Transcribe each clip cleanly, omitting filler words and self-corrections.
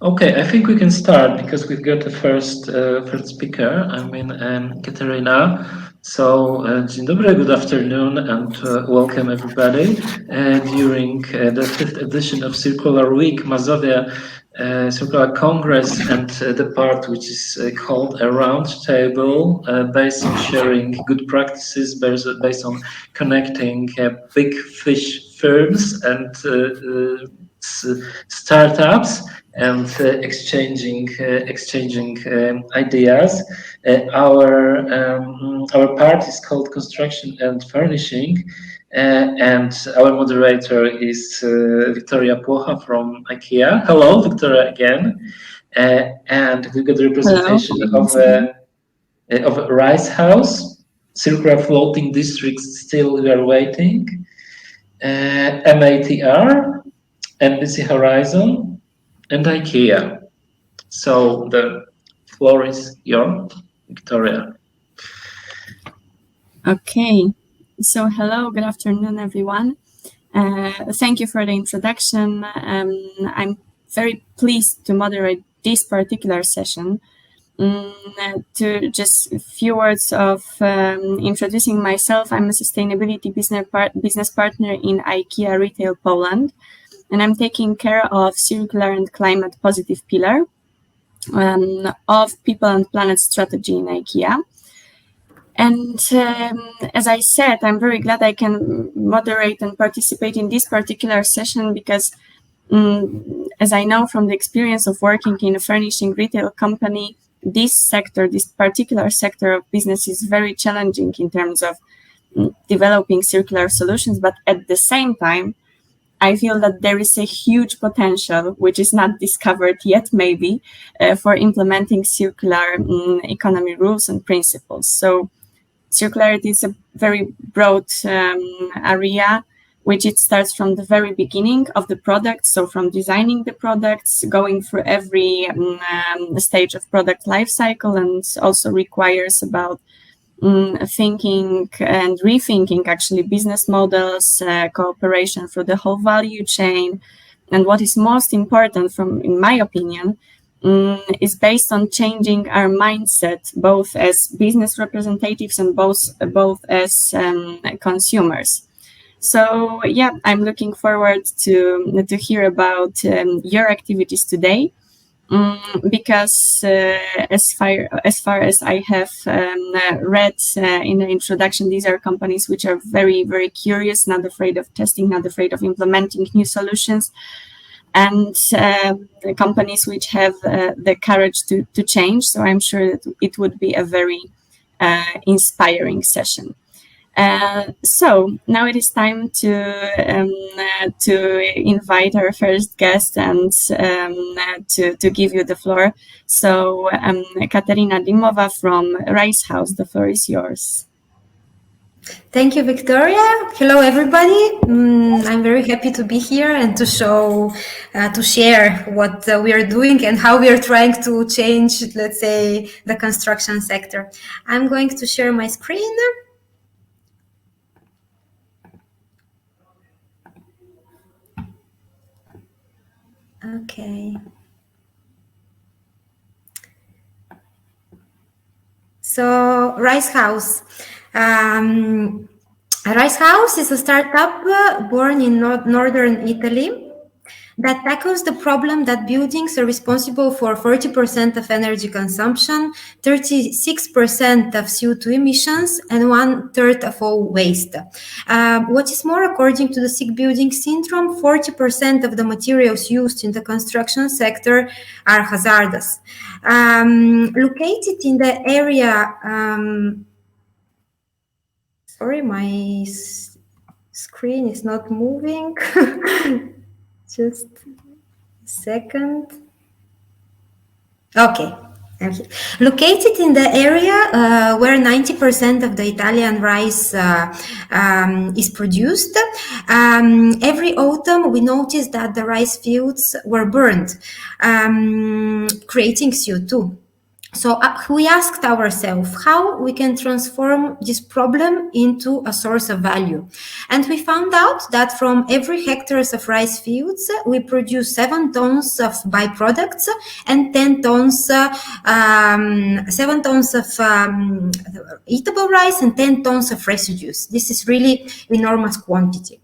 Okay, I think we can start because we've got the first speaker. Katerina. So, dzień dobry, good afternoon, and welcome everybody during the 5th edition of Circular Week, Mazovia Circular Congress, and the part which is called a Roundtable, based on sharing good practices, based on connecting big fish firms and startups and exchanging ideas. Our part is called Construction and Furnishing, and our moderator is Victoria Płocha from IKEA. Hello, Victoria, again. And we've got the representation of Ricehouse, Circular Floating Districts, still we are waiting, MATR, NBC Horizon, and IKEA. So the floor is yours, Victoria. Okay, so hello, good afternoon, everyone. Thank you for the introduction. I'm very pleased to moderate this particular session. To just a few words of introducing myself, I'm a sustainability business partner in IKEA Retail Poland, and I'm taking care of circular and climate positive pillar of people and planet strategy in IKEA. And as I said, I'm very glad I can moderate and participate in this particular session because as I know from the experience of working in a furnishing retail company, this particular sector of business is very challenging in terms of developing circular solutions, but at the same time, I feel that there is a huge potential, which is not discovered yet, maybe, for implementing circular economy rules and principles. So circularity is a very broad area, which it starts from the very beginning of the product. So from designing the products, going through every stage of product life cycle, and also requires about thinking and rethinking actually business models, cooperation through the whole value chain. And what is most important in my opinion, is based on changing our mindset, both as business representatives and both as consumers. So yeah, I'm looking forward to hear about your activities today. Because as far as I have read in the introduction, these are companies which are very, very curious, not afraid of testing, not afraid of implementing new solutions, and companies which have the courage to change. So I'm sure that it would be a very inspiring session. So now it is time to invite our first guest and to give you the floor. So Katerina Dimova from Ricehouse, the floor is yours. Thank you, Victoria. Hello, everybody. I'm very happy to be here and to share what we are doing and how we are trying to change, let's say, the construction sector. I'm going to share my screen. Okay. So Ricehouse. Ricehouse is a startup born in northern Italy that tackles the problem that buildings are responsible for 40% of energy consumption, 36% of CO2 emissions, and 1/3 of all waste. What is more, according to the Sick Building Syndrome, 40% of the materials used in the construction sector are hazardous. Located in the area, sorry, my screen is not moving. Just a second. Okay. Located in the area where 90% of the Italian rice is produced, every autumn we noticed that the rice fields were burned, creating CO2. So we asked ourselves how we can transform this problem into a source of value. And we found out that from every hectares of rice fields, we produce 7 tons of byproducts and 10 tons, 7 tons of eatable rice and 10 tons of residues. This is really enormous quantity.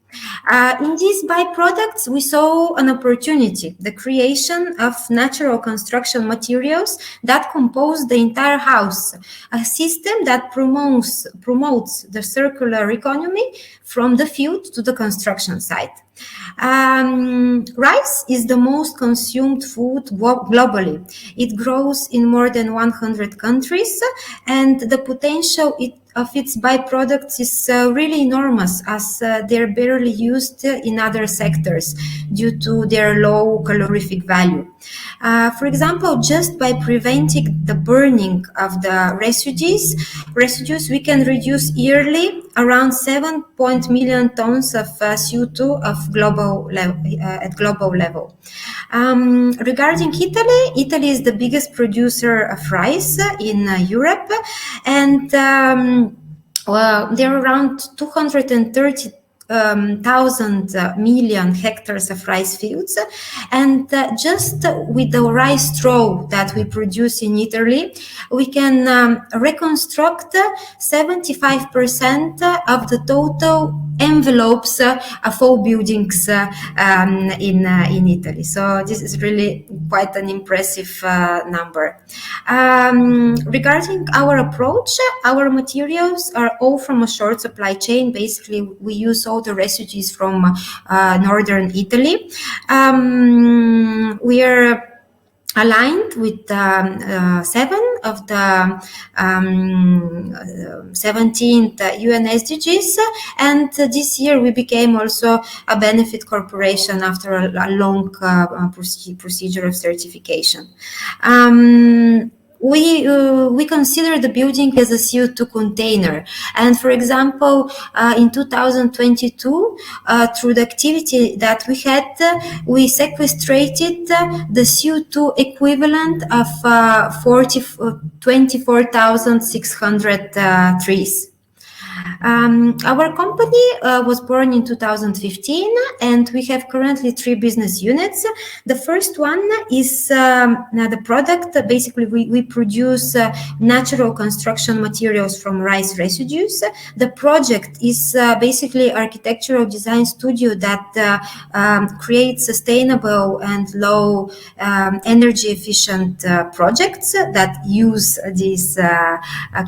In these byproducts, we saw an opportunity, the creation of natural construction materials that compose the entire house, a system that promotes the circular economy from the field to the construction site. Rice is the most consumed food globally. It grows in more than 100 countries, and the potential of its byproducts is really enormous, as they're barely used in other sectors due to their low calorific value. For example, just by preventing the burning of the residues, we can reduce yearly around 7 million tons of CO2 at global level. Regarding Italy is the biggest producer of rice in Europe, and there are around 230,000 million hectares of rice fields, and just with the rice straw that we produce in Italy, we can reconstruct 75% of the total envelopes of all buildings in Italy. So this is really quite an impressive number. Regarding our approach, our materials are all from a short supply chain. Basically, we use all the residues from northern Italy. We are aligned with 7 of the 17th UN SDGs, and this year we became also a benefit corporation after a long procedure of certification. We consider the building as a CO2 container. And for example, in 2022, through the activity that we had, we sequestrated the CO2 equivalent of 24,600 trees. Our company was born in 2015, and we have currently 3 business units. The first one is the product. Basically, we produce natural construction materials from rice residues. The project is basically architectural design studio that creates sustainable and low energy efficient projects that use these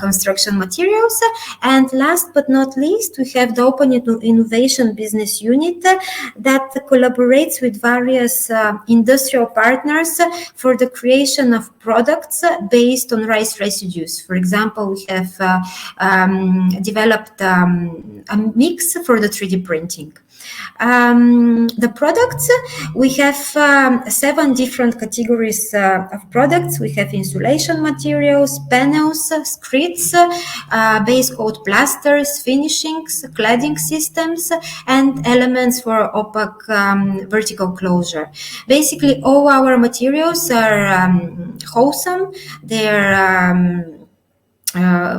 construction materials. And last but not least, we have the Open Innovation Business Unit that collaborates with various industrial partners for the creation of products based on rice residues. For example, we have developed a mix for the 3D printing. The products, we have 7 different categories of products. We have insulation materials, panels, screeds, base coat plasters, finishings, cladding systems, and elements for opaque vertical closure. Basically, all our materials are wholesome. They're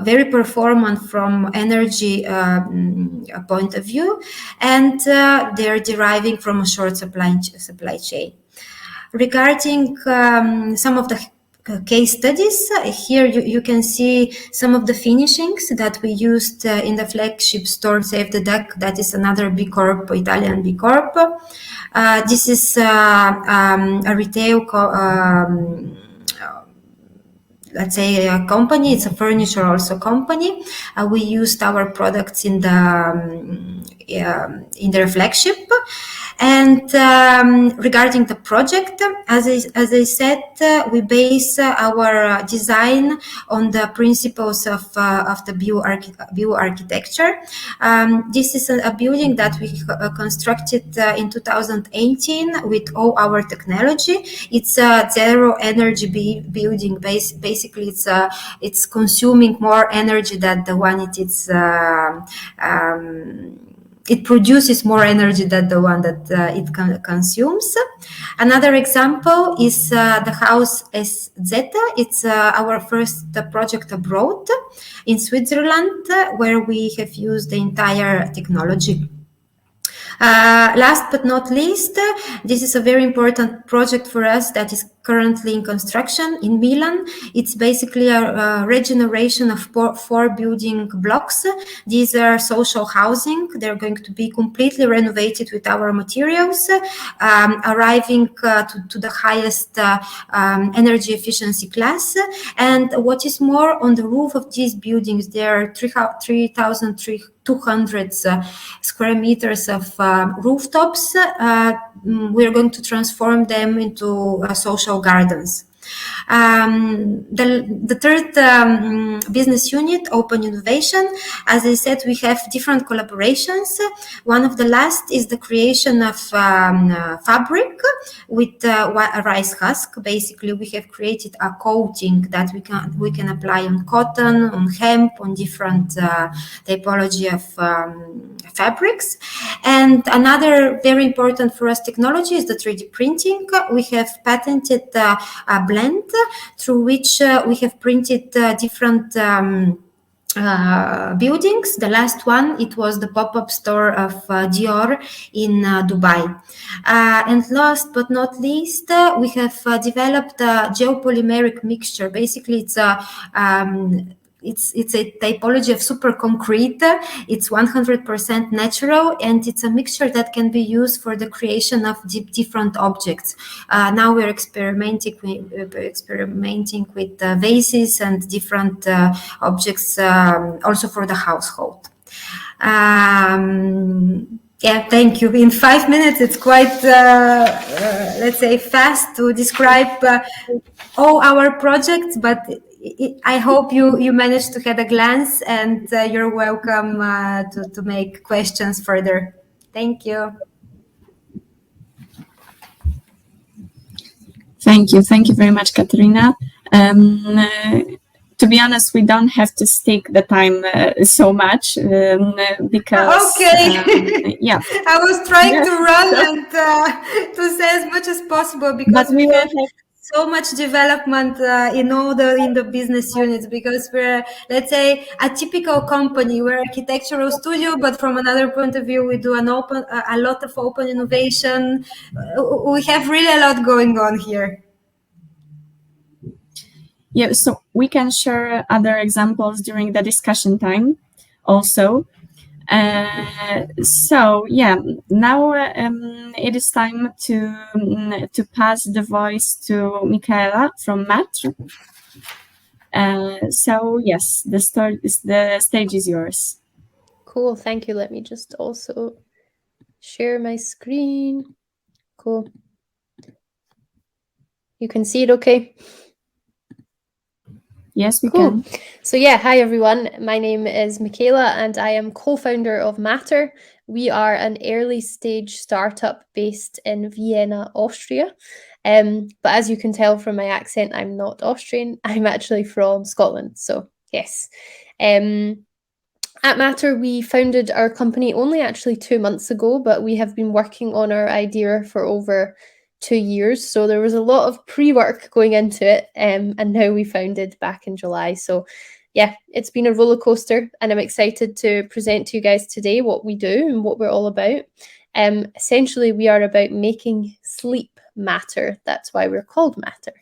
very performant from energy point of view, and they're deriving from a short supply chain. Regarding some of the case studies, here you can see some of the finishings that we used in the flagship store Save the Duck. That is another B Corp, Italian B Corp. This is a retail let's say a company. It's a furniture also company. We used our products in their flagship. And regarding the project, as I said, we base our design on the principles of the bioarchitecture. This is a building that we constructed in 2018 with all our technology. It's a zero energy building. Basically, it's consuming more energy than the one it is it produces more energy than the one that it consumes. Another example is the house SZ. It's our first project abroad in Switzerland, where we have used the entire technology. Last but not least, this is a very important project for us that is currently in construction in Milan. It's basically a regeneration of four building blocks. These are social housing. They're going to be completely renovated with our materials, arriving to the highest energy efficiency class. And what is more, on the roof of these buildings, there are 3,200 square meters of rooftops. We're going to transform them into social gardens. The third business unit, Open Innovation, as I said, we have different collaborations. One of the last is the creation of fabric with a rice husk. Basically, we have created a coating that we can apply on cotton, on hemp, on different typology of fabrics. And another very important for us technology is the 3D printing. We have patented a blend through which we have printed different buildings. The last one, it was the pop-up store of Dior in Dubai. And last but not least, we have developed a geopolymeric mixture. Basically, it's a typology of super concrete. It's 100% natural, and it's a mixture that can be used for the creation of different objects. Now we're experimenting with vases and different objects, also for the household. Yeah, thank you. In 5 minutes, it's quite, let's say, fast to describe all our projects, but I hope you managed to get a glance, and you're welcome to make questions further. Thank you. Thank you. Thank you very much, Katerina. To be honest, we don't have to stick the time so much because... Okay. Yeah. I was trying to run and to say as much as possible, because we have so much development in the business units, because we're, let's say, a typical company. We're architectural studio, but from another point of view, we do a lot of open innovation. We have really a lot going on here. Yeah, so we can share other examples during the discussion time also. So yeah, now it is time to pass the voice to Michaela from MATR. So yes, the stage is yours. Cool, thank you. Let me just also share my screen. Cool. You can see it okay? Yes, we can. So yeah, hi everyone. My name is Michaela and I am co-founder of MATR. We are an early stage startup based in Vienna, Austria. But as you can tell from my accent, I'm not Austrian. I'm actually from Scotland. So yes. At MATR, we founded our company only actually 2 months ago, but we have been working on our idea for over 2 years. So there was a lot of pre-work going into it, and now we founded back in July. So yeah, it's been a roller coaster, and I'm excited to present to you guys today what we do and what we're all about. Essentially, we are about making sleep matter. That's why we're called MATR.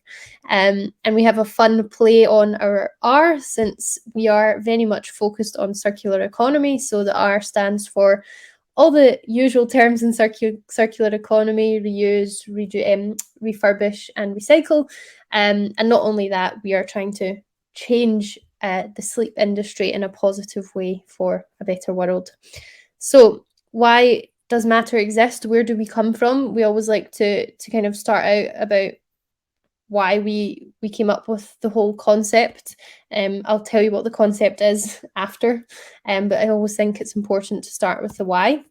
And we have a fun play on our R, since we are very much focused on circular economy. So the R stands for all the usual terms in circular economy: reuse, refurbish, and recycle. And not only that, we are trying to change the sleep industry in a positive way for a better world. So why does MATR exist? Where do we come from? We always like to kind of start out about why we came up with the whole concept. I'll tell you what the concept is after, but I always think it's important to start with the why.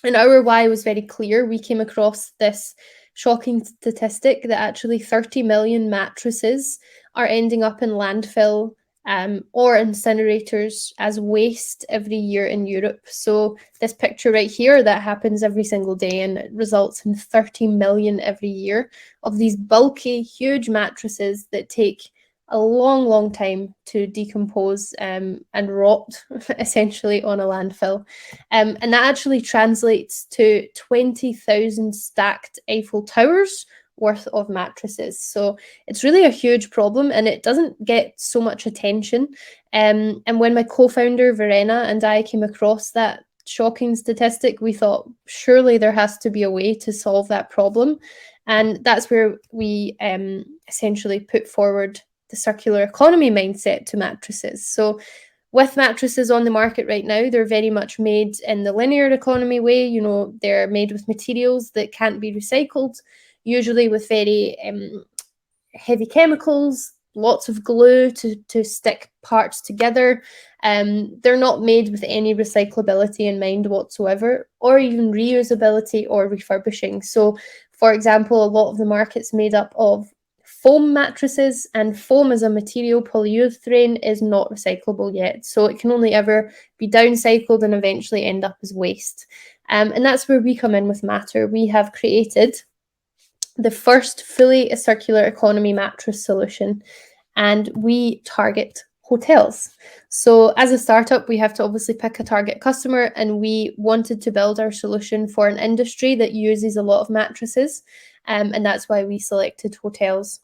And our why was very clear. We came across this shocking statistic that actually 30 million mattresses are ending up in landfill or incinerators as waste every year in Europe. So this picture right here, that happens every single day, and it results in 30 million every year of these bulky, huge mattresses that take a long, long time to decompose and rot, essentially, on a landfill. And that actually translates to 20,000 stacked Eiffel Towers worth of mattresses. So it's really a huge problem, and it doesn't get so much attention. And when my co-founder Verena and I came across that shocking statistic, we thought surely there has to be a way to solve that problem. And that's where we essentially put forward the circular economy mindset to mattresses. So with mattresses on the market right now, they're very much made in the linear economy way. You know, they're made with materials that can't be recycled, usually with very heavy chemicals, lots of glue to stick parts together. They're not made with any recyclability in mind whatsoever, or even reusability or refurbishing. So, for example, a lot of the market's made up of foam mattresses, and foam as a material, polyurethane, is not recyclable yet. So it can only ever be downcycled and eventually end up as waste. And that's where we come in with MATR. We have created the first fully circular economy mattress solution, and we target hotels. So as a startup, we have to obviously pick a target customer, and we wanted to build our solution for an industry that uses a lot of mattresses, and that's why we selected hotels.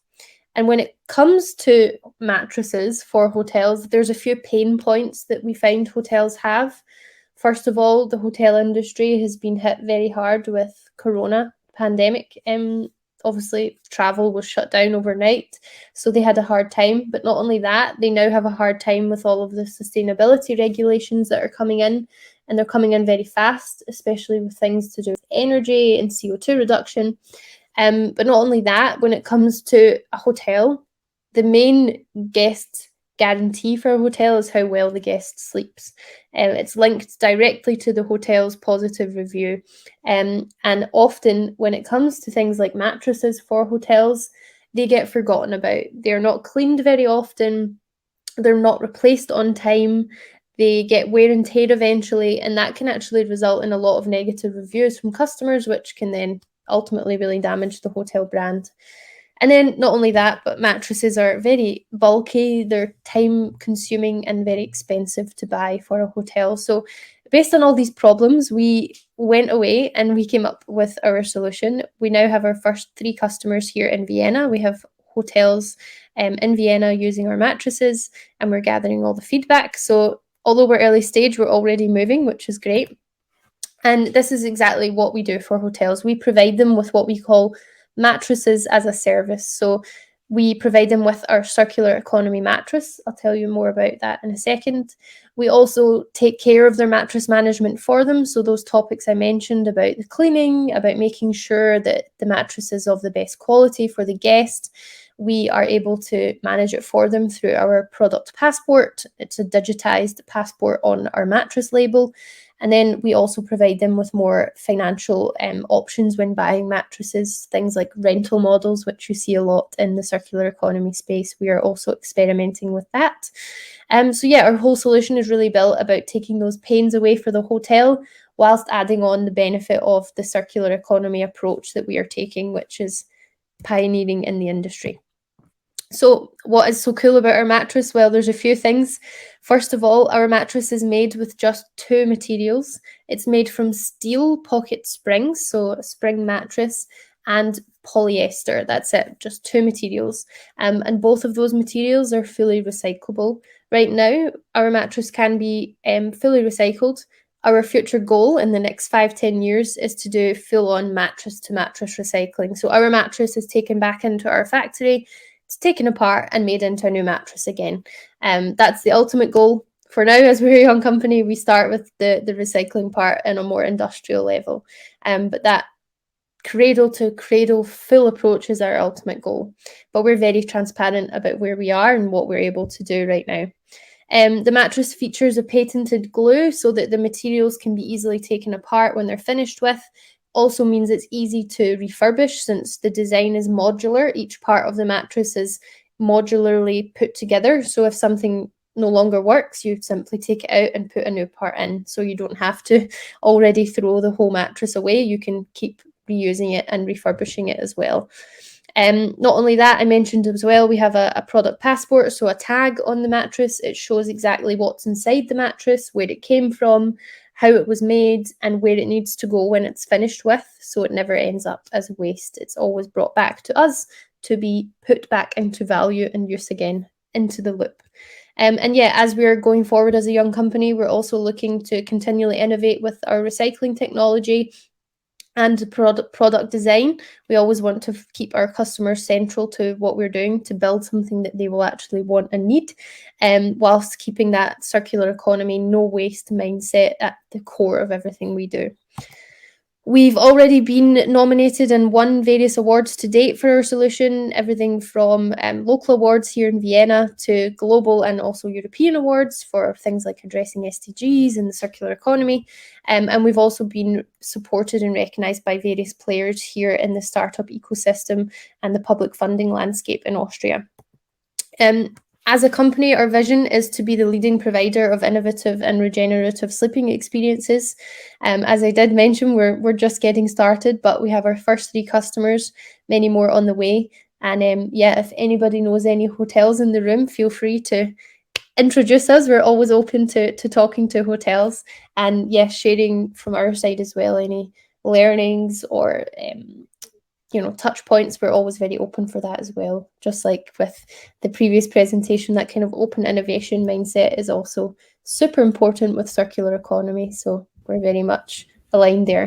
And when it comes to mattresses for hotels, there's a few pain points that we find hotels have. First of all, the hotel industry has been hit very hard with Corona pandemic. Obviously, travel was shut down overnight, so they had a hard time. But not only that, they now have a hard time with all of the sustainability regulations that are coming in, and they're coming in very fast, especially with things to do with energy and CO2 reduction. But not only that, when it comes to a hotel, the main guest guarantee for a hotel is how well the guest sleeps. It's linked directly to the hotel's positive review. And often when it comes to things like mattresses for hotels, they get forgotten about. They're not cleaned very often. They're not replaced on time. They get wear and tear eventually, and that can actually result in a lot of negative reviews from customers, which can then ultimately really damage the hotel brand. And then not only that, but mattresses are very bulky, they're time consuming and very expensive to buy for a hotel. So based on all these problems, we went away and we came up with our solution. We now have our first 3 customers here in Vienna. We have hotels in Vienna using our mattresses, and we're gathering all the feedback. So although we're early stage, we're already moving, which is great. And this is exactly what we do for hotels. We provide them with what we call mattresses as a service. So we provide them with our circular economy mattress. I'll tell you more about that in a second. We also take care of their mattress management for them. So those topics I mentioned about the cleaning, about making sure that the mattress is of the best quality for the guest, we are able to manage it for them through our product passport. It's a digitized passport on our mattress label. And then we also provide them with more financial options when buying mattresses, things like rental models, which you see a lot in the circular economy space. We are also experimenting with that. So yeah, our whole solution is really built about taking those pains away for the hotel, whilst adding on the benefit of the circular economy approach that we are taking, which is pioneering in the industry. So what is so cool about our mattress? Well, there's a few things. First of all, our mattress is made with just 2 materials. It's made from steel pocket springs, so a spring mattress, and polyester. That's it, just 2 materials. And both of those materials are fully recyclable. Right now, our mattress can be fully recycled. Our future goal in the next 5-10 years is to do full-on mattress-to-mattress recycling. So our mattress is taken back into our factory, it's taken apart and made into a new mattress again. That's the ultimate goal. For now, as we're a young company, we start with the recycling part in a more industrial level. But that cradle-to-cradle full approach is our ultimate goal. But we're very transparent about where we are and what we're able to do right now. The mattress features a patented glue so that the materials can be easily taken apart when they're finished with. Also means it's easy to refurbish since the design is modular. Each part of the mattress is modularly put together. So if something no longer works, you simply take it out and put a new part in. So you don't have to already throw the whole mattress away. You can keep reusing it and refurbishing it as well. Not only that, I mentioned as well, we have a product passport, so a tag on the mattress. It shows exactly what's inside the mattress, where it came from, how it was made, and where it needs to go when it's finished with, so it never ends up as waste. It's always brought back to us to be put back into value and use again into the loop. And yeah, as we're going forward as a young company, we're also looking to continually innovate with our recycling technology and product design. We always want to keep our customers central to what we're doing, to build something that they will actually want and need, whilst keeping that circular economy, no waste mindset at the core of everything we do. We've already been nominated and won various awards to date for our solution, everything from local awards here in Vienna to global and also European awards for things like addressing SDGs and the circular economy. And we've also been supported and recognised by various players here in the startup ecosystem and the public funding landscape in Austria. As a company, our vision is to be the leading provider of innovative and regenerative sleeping experiences. As I did mention, we're just getting started, but we have our first 3 customers, many more on the way. And yeah, if anybody knows any hotels in the room, feel free to introduce us. We're always open to talking to hotels, and yes, sharing from our side as well any learnings or touch points. We're always very open for that as well. Just like with the previous presentation, that kind of open innovation mindset is also super important with circular economy. So we're very much aligned there.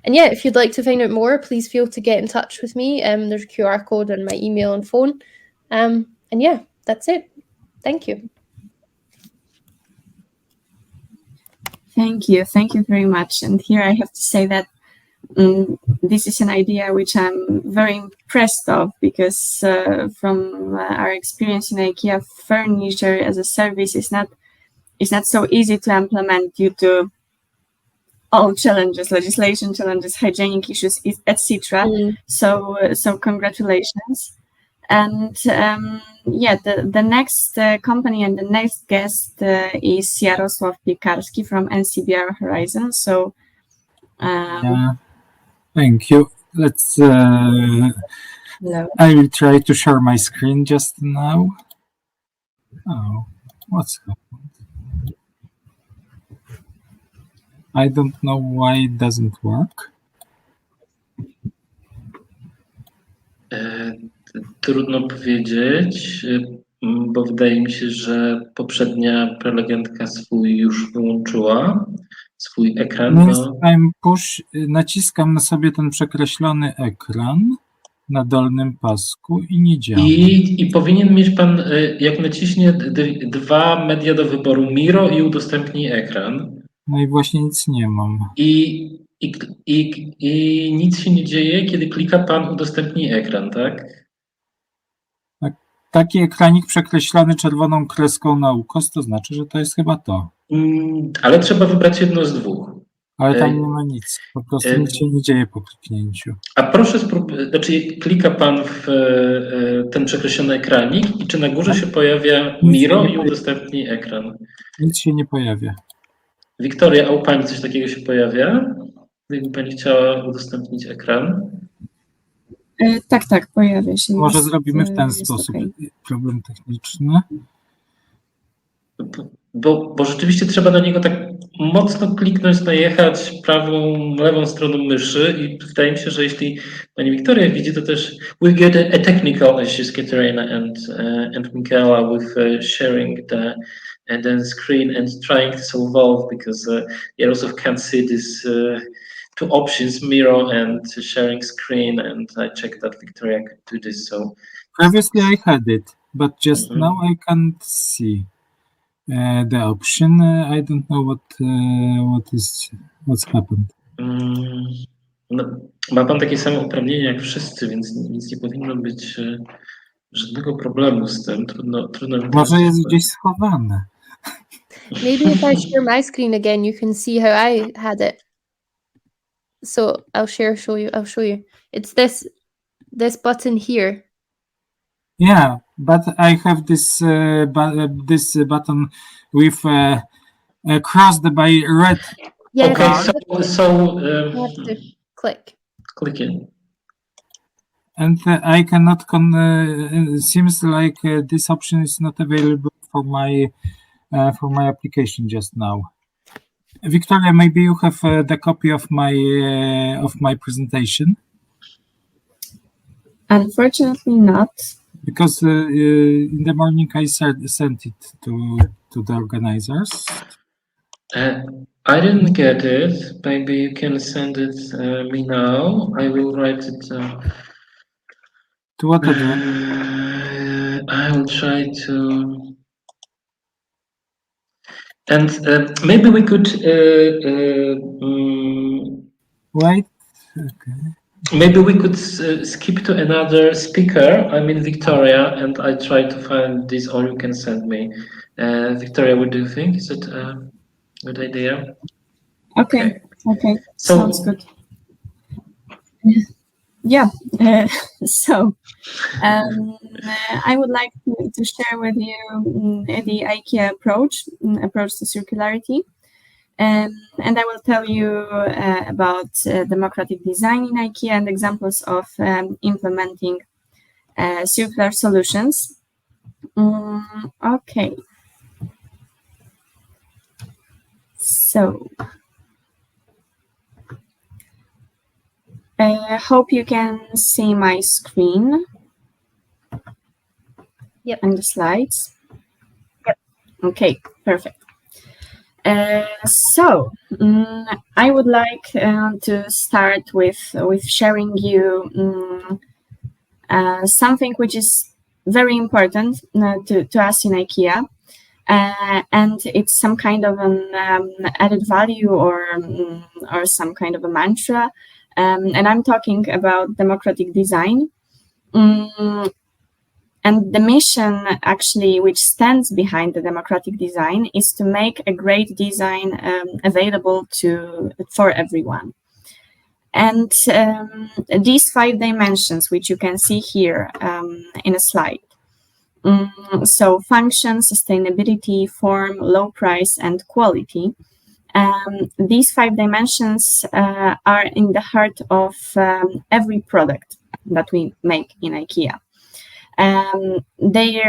And yeah, if you'd like to find out more, please feel to get in touch with me. There's a QR code on my email and phone. And yeah, that's it. Thank you. Thank you very much. And here I have to say that this is an idea which I'm very impressed of, because from our experience in IKEA, furniture as a service is not so easy to implement due to all challenges, legislation challenges, hygienic issues, etc. So congratulations. And yeah, the next company and the next guest is Jarosław Piekarski from NCBR Horizon. So yeah. Thank you. Let's. hello. I will try to share my screen just now. Oh, what's happened? I don't know why it doesn't work. Trudno powiedzieć, bo wydaje mi się, że poprzednia prelegentka swój już wyłączyła, swój ekran. Naciskam na sobie ten przekreślony ekran na dolnym pasku i nie działa. I powinien mieć pan, jak naciśnie 2 media do wyboru, Miro i udostępnij ekran. No i właśnie nic nie mam. I nic się nie dzieje, kiedy klika pan udostępnij ekran, tak? Taki ekranik przekreślony czerwoną kreską na ukos, to znaczy, że to jest chyba to. Ale trzeba wybrać jedno z 2. Ale tam nie ma nic, po prostu nic się nie dzieje po kliknięciu. A proszę spróbować, znaczy klika pan w ten przekreślony ekranik i czy na górze się pojawia Miro i udostępnij ekran? Nic się nie pojawia. Wiktoria, a u pani coś takiego się pojawia? Gdyby pani chciała udostępnić ekran? Tak, pojawia się. Może zrobimy w ten sposób. Okay. Problem techniczny. Bo rzeczywiście trzeba na niego tak mocno kliknąć, najechać prawą, lewą stroną myszy i wydaje mi się, że jeśli pani Wiktoria widzi, to też we get a technical issues, Katerina and Michaela, with sharing the screen and trying to solve because Jarosław can't see this 2 options, Miro and sharing screen, and I checked that Victoria could do this. So previously I had it, but just now I can't see the option. I don't know what's happened. No, ma pan takie same uprawnienia jak wszyscy, więc nic nie powinno być żadnego problemu z tym. Trudno. Może jest gdzieś schowane. Maybe if I share my screen again, you can see how I had it. So I'll show you. It's this button here. Yeah, but I have this this button with crossed by red. Yeah, Okay, you so have to click. click in. And I cannot. Seems like this option is not available for my application just now. Victoria, maybe you have the copy of my presentation. Unfortunately, not. Because in the morning I sent it to the organizers. I didn't get it. Maybe you can send it me now. I will write it. To what address? I will try to. And maybe we could. Wait. Okay. Maybe we could skip to another speaker. I mean Victoria, and I try to find this, or you can send me. Victoria, what do you think? Is it a good idea? Okay. So, sounds good. Yeah. So I would like to share with you the IKEA approach to circularity. And I will tell you about democratic design in IKEA and examples of implementing circular solutions. Okay. So, I hope you can see my screen. Yep. And the slides. Yep. Okay, perfect. So I would like to start with sharing you something which is very important to us in IKEA, and it's some kind of an added value or some kind of a mantra, and I'm talking about democratic design. And the mission, actually, which stands behind the democratic design, is to make a great design available for everyone. And these 5 dimensions, which you can see here in a slide. So function, sustainability, form, low price, and quality. These 5 dimensions are in the heart of every product that we make in IKEA. They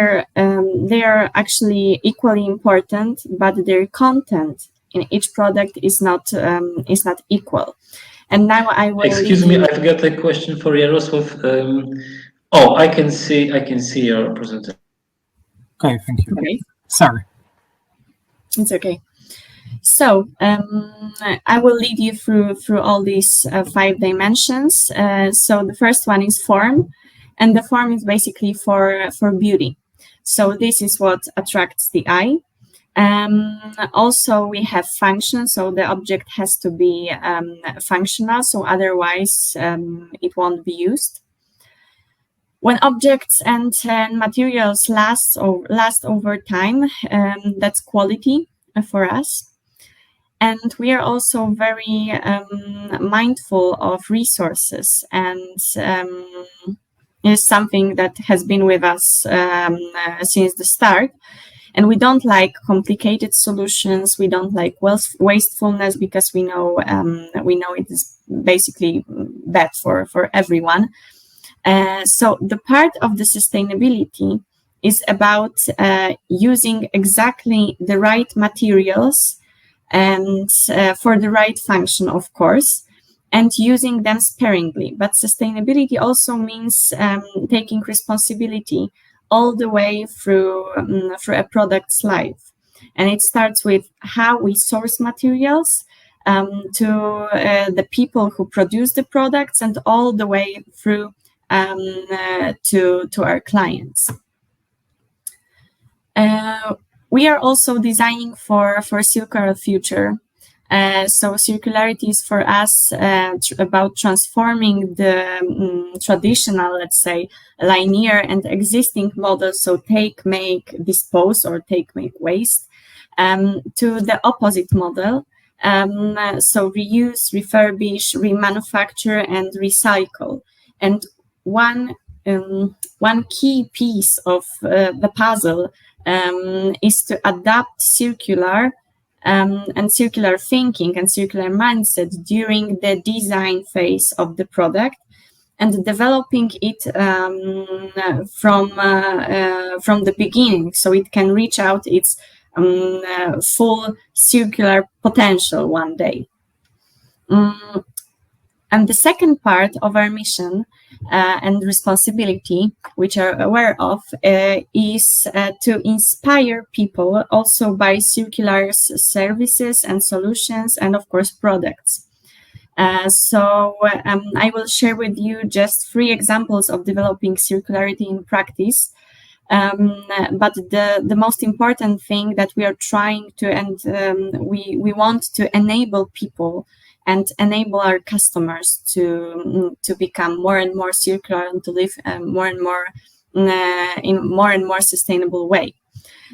are actually equally important, but their content in each product is not equal. And now I will. Excuse me, I've got a question for Jarosław. I can see your presentation. Okay, thank you. Okay. Sorry. It's okay. So I will lead you through all these 5 dimensions. So the first one is form. And the form is basically for beauty. So this is what attracts the eye. Also, we have function. So the object has to be functional. So otherwise, it won't be used. When objects and materials last over time, that's quality for us. And we are also very mindful of resources, and is something that has been with us since the start. And we don't like complicated solutions. We don't like wastefulness, because we know it is basically bad for everyone. So the part of the sustainability is about using exactly the right materials and for the right function, of course, and using them sparingly. But sustainability also means taking responsibility all the way through a product's life. And it starts with how we source materials to the people who produce the products, and all the way through to our clients. We are also designing for circular future. So circularity is for us about transforming the traditional, let's say, linear and existing models, so take, make, dispose, or take, make, waste, to the opposite model, so reuse, refurbish, remanufacture, and recycle. And one one key piece of the puzzle is to adapt circular and circular thinking and circular mindset during the design phase of the product, and developing it from the beginning, so it can reach out its full circular potential one day. And the second part of our mission and responsibility, which are aware of, is to inspire people also by circular services and solutions, and of course products. So I will share with you just 3 examples of developing circularity in practice. But the most important thing that we are trying to, and we want to enable people and enable our customers to become more and more circular and to live more and more in more and more sustainable way.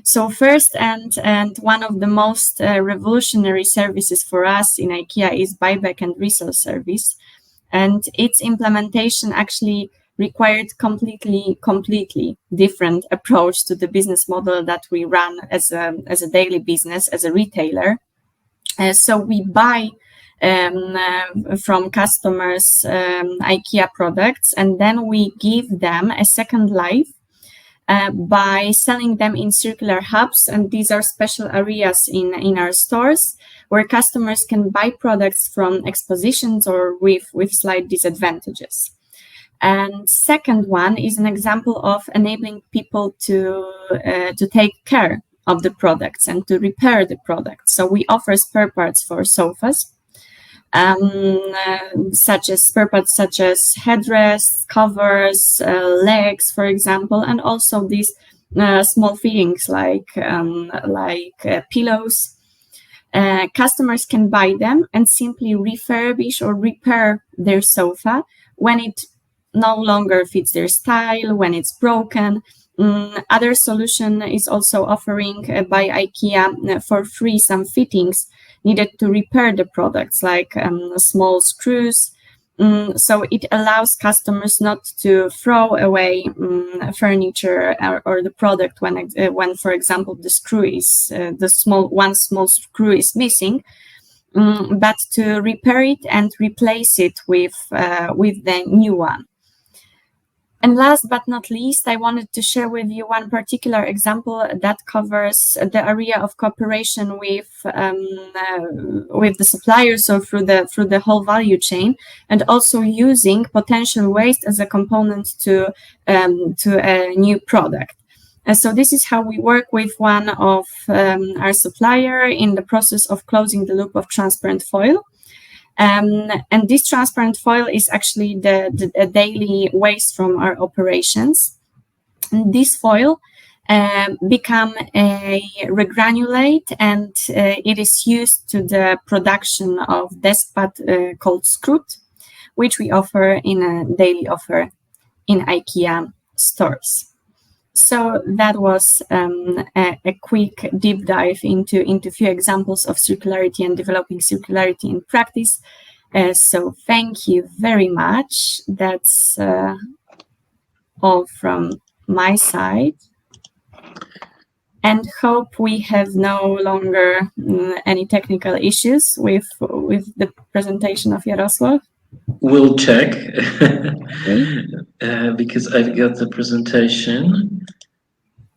So first and one of the most revolutionary services for us in IKEA is buyback and resale service, and its implementation actually required completely different approach to the business model that we run as a daily business, as a retailer. So we buy from customers IKEA products, and then we give them a second life by selling them in circular hubs, and these are special areas in our stores where customers can buy products from expositions or with slight disadvantages. And second one is an example of enabling people to take care of the products and to repair the products. So we offer spare parts for sofas, such as spare parts such as headrests, covers, legs, for example, and also these small fittings like pillows. Customers can buy them and simply refurbish or repair their sofa when it no longer fits their style, when it's broken. Other solution is also offering by IKEA for free some fittings needed to repair the products, like small screws. So it allows customers not to throw away furniture or the product when, for example, the screw is one small screw is missing, but to repair it and replace it with the new one. And last but not least, I wanted to share with you one particular example that covers the area of cooperation with the suppliers, so through the whole value chain, and also using potential waste as a component to a new product. And so this is how we work with one of our supplier in the process of closing the loop of transparent foil. And this transparent foil is actually the daily waste from our operations. And this foil become a regranulate, and it is used to the production of desk pad called Scrut, which we offer in a daily offer in IKEA stores. So that was a quick deep dive into few examples of circularity and developing circularity in practice. So thank you very much. That's all from my side. And hope we have no longer any technical issues with the presentation of Jarosław. We'll check because I've got the presentation,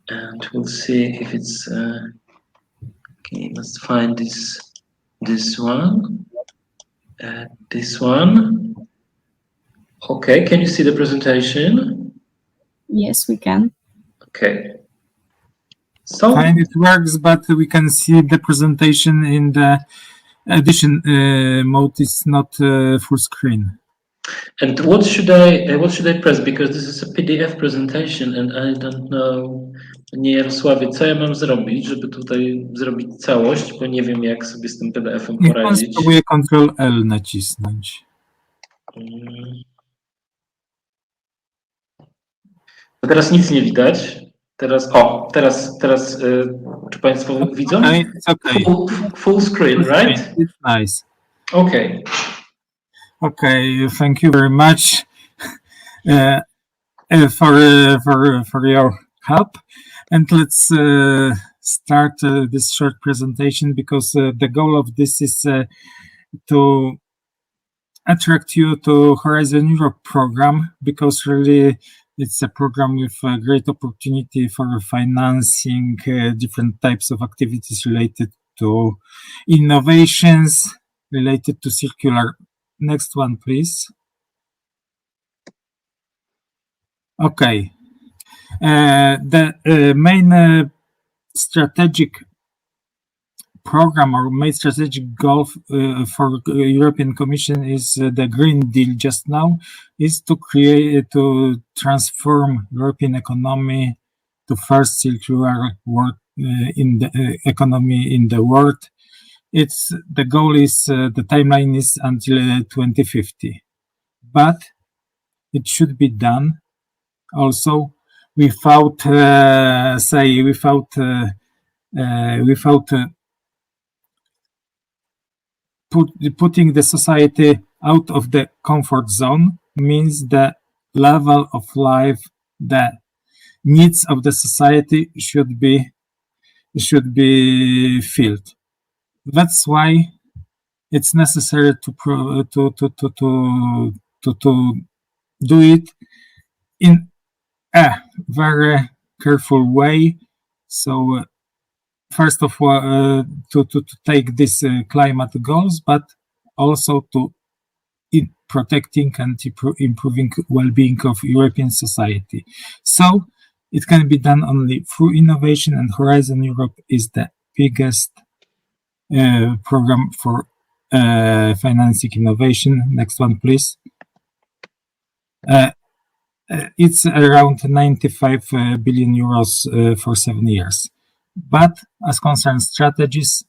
and we'll see if it's okay. Let's find this one. This one. Okay, can you see the presentation? Yes, we can. Okay. So Fine, it works, but we can see the presentation in the edition mode. It's not full screen. And what should I press? Because this is a PDF presentation, and I don't know, nie Jarosławie, co ja mam zrobić, żeby tutaj zrobić całość, bo nie wiem, jak sobie z tym PDF-em Niech pan poradzić. spróbuje Ctrl-L nacisnąć. To teraz nic nie widać. Teraz czy Państwo widzą? Okay, it's okay. Full screen, right? It's nice. Okay. Okay, thank you very much. for your help. And let's start this short presentation, because the goal of this is to attract you to Horizon Europe program, because really it's a program with a great opportunity for financing different types of activities related to innovations, related to circular. Next one, please. Okay. The main strategic program or main strategic goal for European Commission is the Green Deal just now, is to transform European economy to first circular world in the economy in the world. The goal is the timeline is until 2050, but it should be done also without putting the society out of the comfort zone. Means the level of life, the needs of the society should be filled. That's why it's necessary to do it in a very careful way. So first of all, to take these climate goals, but also to protecting and improving well-being of European society. So it can be done only through innovation, and Horizon Europe is the biggest program for financing innovation. Next one, please. It's around 95 billion euros for 7 years. But as concerns strategies,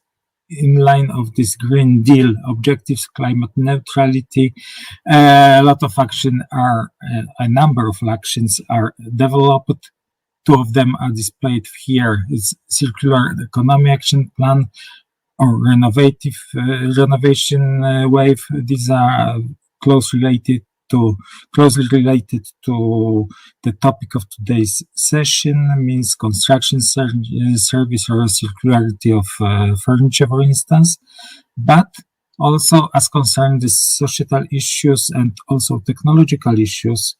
in line of this Green Deal objectives, climate neutrality, a number of actions are developed. 2 of them are displayed here. It's Circular Economy Action Plan or Renovation Wave. These are closely related to the topic of today's session, means construction service or circularity of furniture, for instance, but also as concerns the societal issues and also technological issues.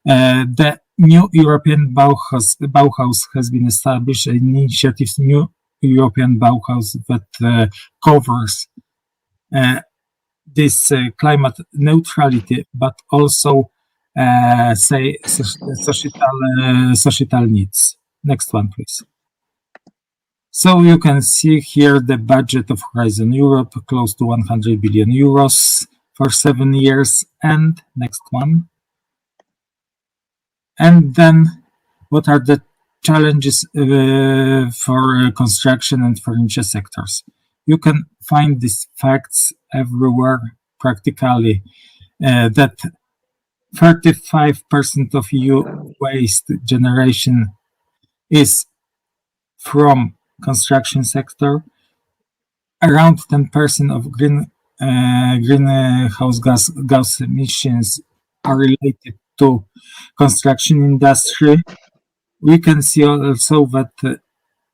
The new European Bauhaus has been established, an initiative, new European Bauhaus, that covers this climate neutrality, but also societal needs. Next one, please. So you can see here the budget of Horizon Europe, close to 100 billion euros for 7 years. And next one. And then what are the challenges for construction and furniture sectors? You can find these facts everywhere practically, that 35% of EU waste generation is from construction sector. Around 10% of greenhouse gas emissions are related to construction industry. We can see also that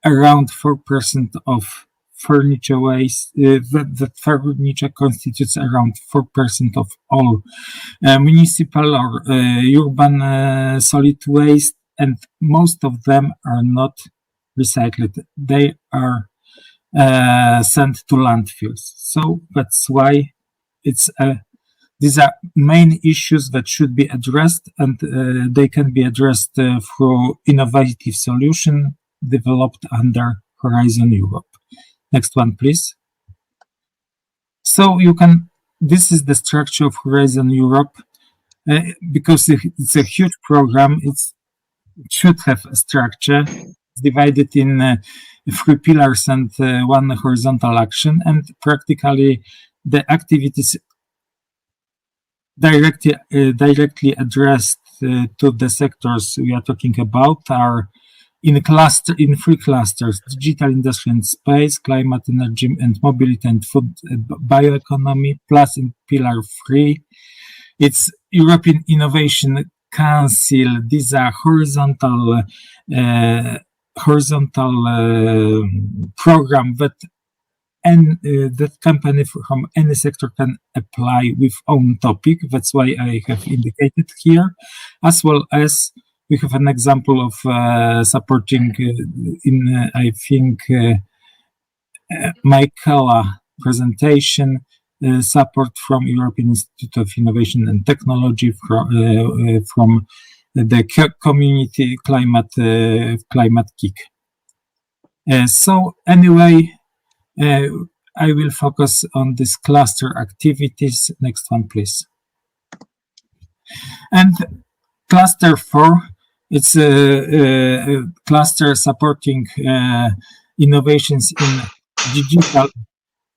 around 4% of furniture waste, that furniture constitutes around 4% of all municipal or urban solid waste, and most of them are not recycled. They are sent to landfills. So that's why these are main issues that should be addressed, and they can be addressed through innovative solution developed under Horizon Europe. Next one, please. So this is the structure of Horizon Europe. Because it's a huge program, it should have a structure. It's divided in 3 pillars and 1 horizontal action, and practically the activities directly addressed to the sectors we are talking about are in 3 clusters: digital, industry and space, climate, energy and mobility, and food, bioeconomy. Plus in pillar 3, it's European innovation council. These are horizontal program that that company from any sector can apply with own topic. That's why I have indicated here, as well as we have an example of supporting in I think Michaela presentation support from European Institute of Innovation and Technology from the community climate kick. So anyway, I will focus on this cluster activities. Next one, please. And cluster 4, it's a cluster supporting innovations in digital,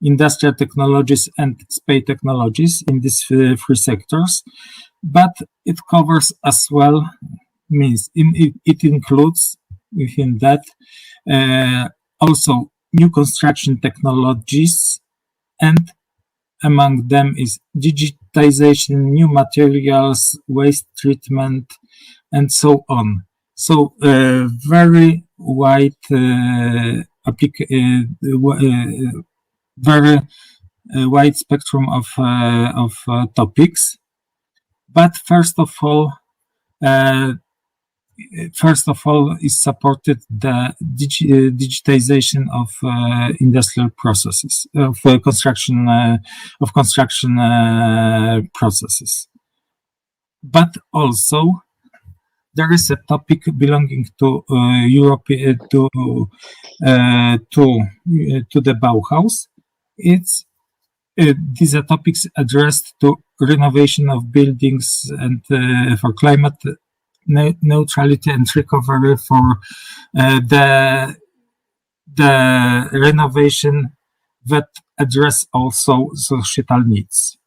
industrial technologies and space technologies in these 3 sectors, but it covers as well, means it includes within that also new construction technologies, and among them is digitization, new materials, waste treatment, and so on. So very wide very wide spectrum of topics. But first of all, is supported the digitization of industrial processes, of construction processes. But also there is a topic belonging to Europe, to the Bauhaus. These are topics addressed to renovation of buildings and for climate neutrality and recovery, for the renovation that address also societal needs.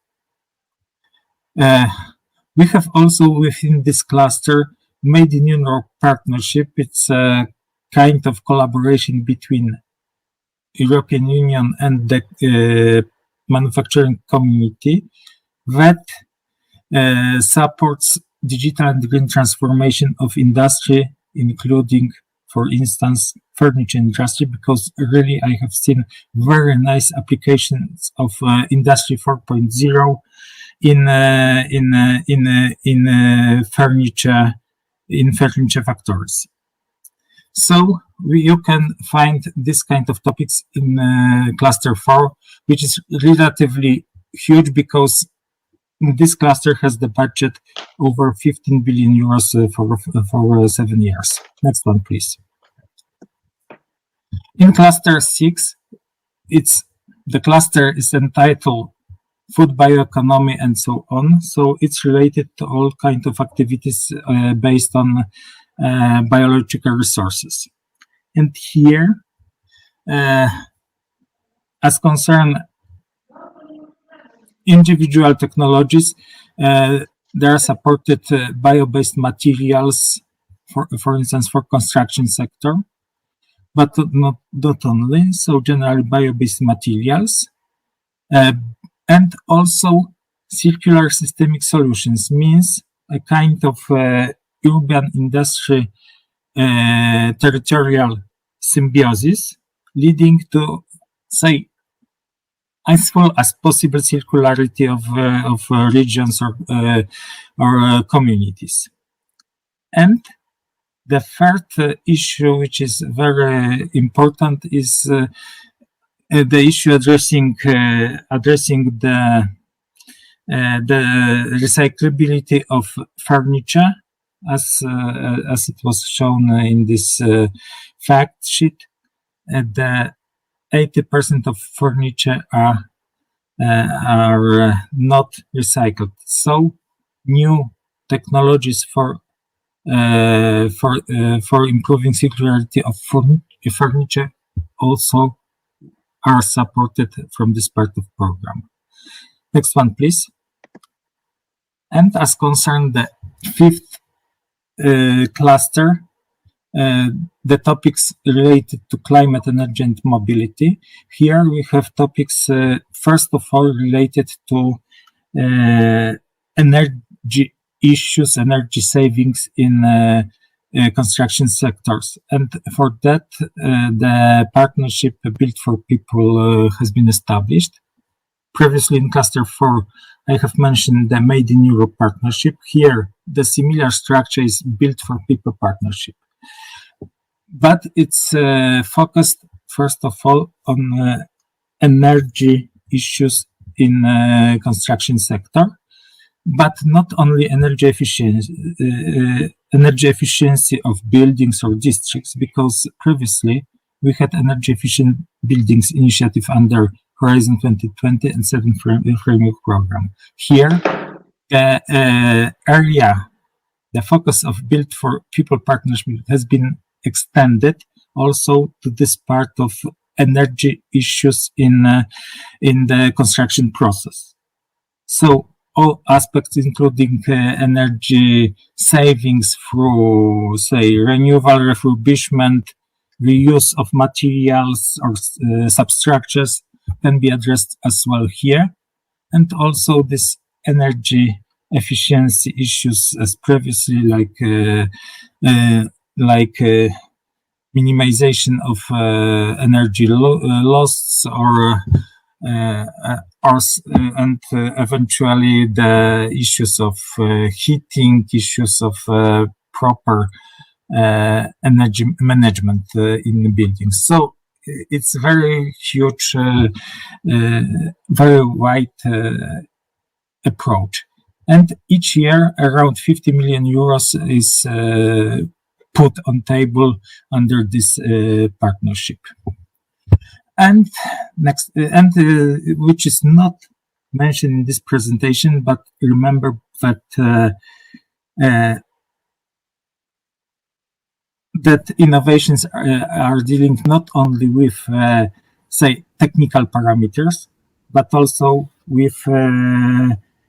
We have also within this cluster Made in Europe partnership. It's a kind of collaboration between European Union and the manufacturing community that supports digital and green transformation of industry, including, for instance, furniture industry, because really I have seen very nice applications of Industry 4.0 in furniture factories. So you can find this kind of topics in cluster 4, which is relatively huge because this cluster has the budget over 15 billion euros for 7 years. Next one, please. In cluster 6, the cluster is entitled Food Bioeconomy and so on. So it's related to all kinds of activities based on biological resources. And here, as concern individual technologies, there are supported bio-based materials, for instance, for construction sector, but not only. So generally bio-based materials, and also circular systemic solutions, means a kind of urban industry territorial symbiosis, leading to, say, as full as possible circularity of regions or communities. And the third issue, which is very important, is the issue addressing the recyclability of furniture, as it was shown in this fact sheet. The 80% of furniture are not recycled. So new technologies for improving circularity of furniture also are supported from this part of program. Next one, please. And as concerned the 5th cluster, the topics related to climate, energy, and mobility. Here we have topics, first of all, related to energy issues, energy savings in construction sectors. And for that, the partnership Built for People has been established. Previously in Cluster 4, I have mentioned the Made in Europe partnership. Here, the similar structure is Built for People partnership. But it's focused, first of all, on energy issues in construction sector, but not only energy efficiency of buildings or districts, because previously we had energy efficient buildings initiative under Horizon 2020 and 7 framework program. Here, the the focus of Built for People partnership has been extended also to this part of energy issues in the construction process. So all aspects, including energy savings through, say, renewable, refurbishment, reuse of materials or substructures, can be addressed as well here. And also this energy efficiency issues as previously, like minimization of energy loss and eventually the issues of heating, issues of proper energy management in the buildings. So it's very huge, very wide approach. And each year around 50 million euros is put on table under this partnership. And next, which is not mentioned in this presentation, but remember that that innovations are dealing not only with, say, technical parameters, but also with,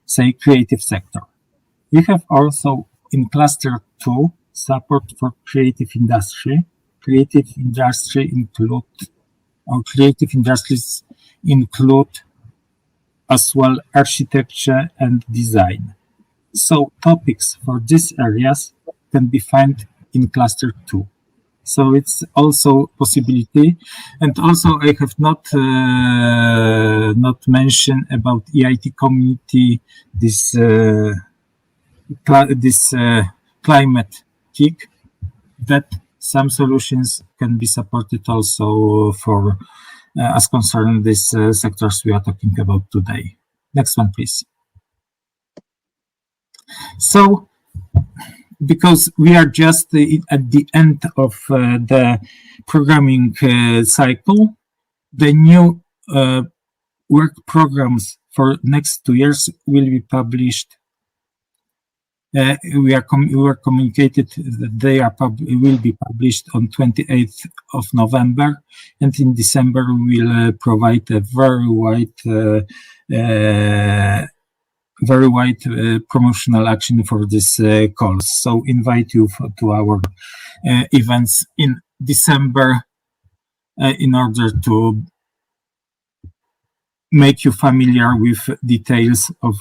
say, creative sector. We have also in Cluster 2 support for creative industry. Creative industry creative industries include as well architecture and design. So topics for these areas can be found in Cluster 2. So it's also possibility. And also I have not mentioned about EIT community, this climate kick, that some solutions can be supported also for as concerned these sectors we are talking about today. Next one, please. So, because we are just at the end of the programming cycle, the new work programs for next 2 years will be published. We were communicated that they will be published on 28th of November, and in December we will provide a very wide promotional action for this calls. So invite you to our events in December in order to make you familiar with details of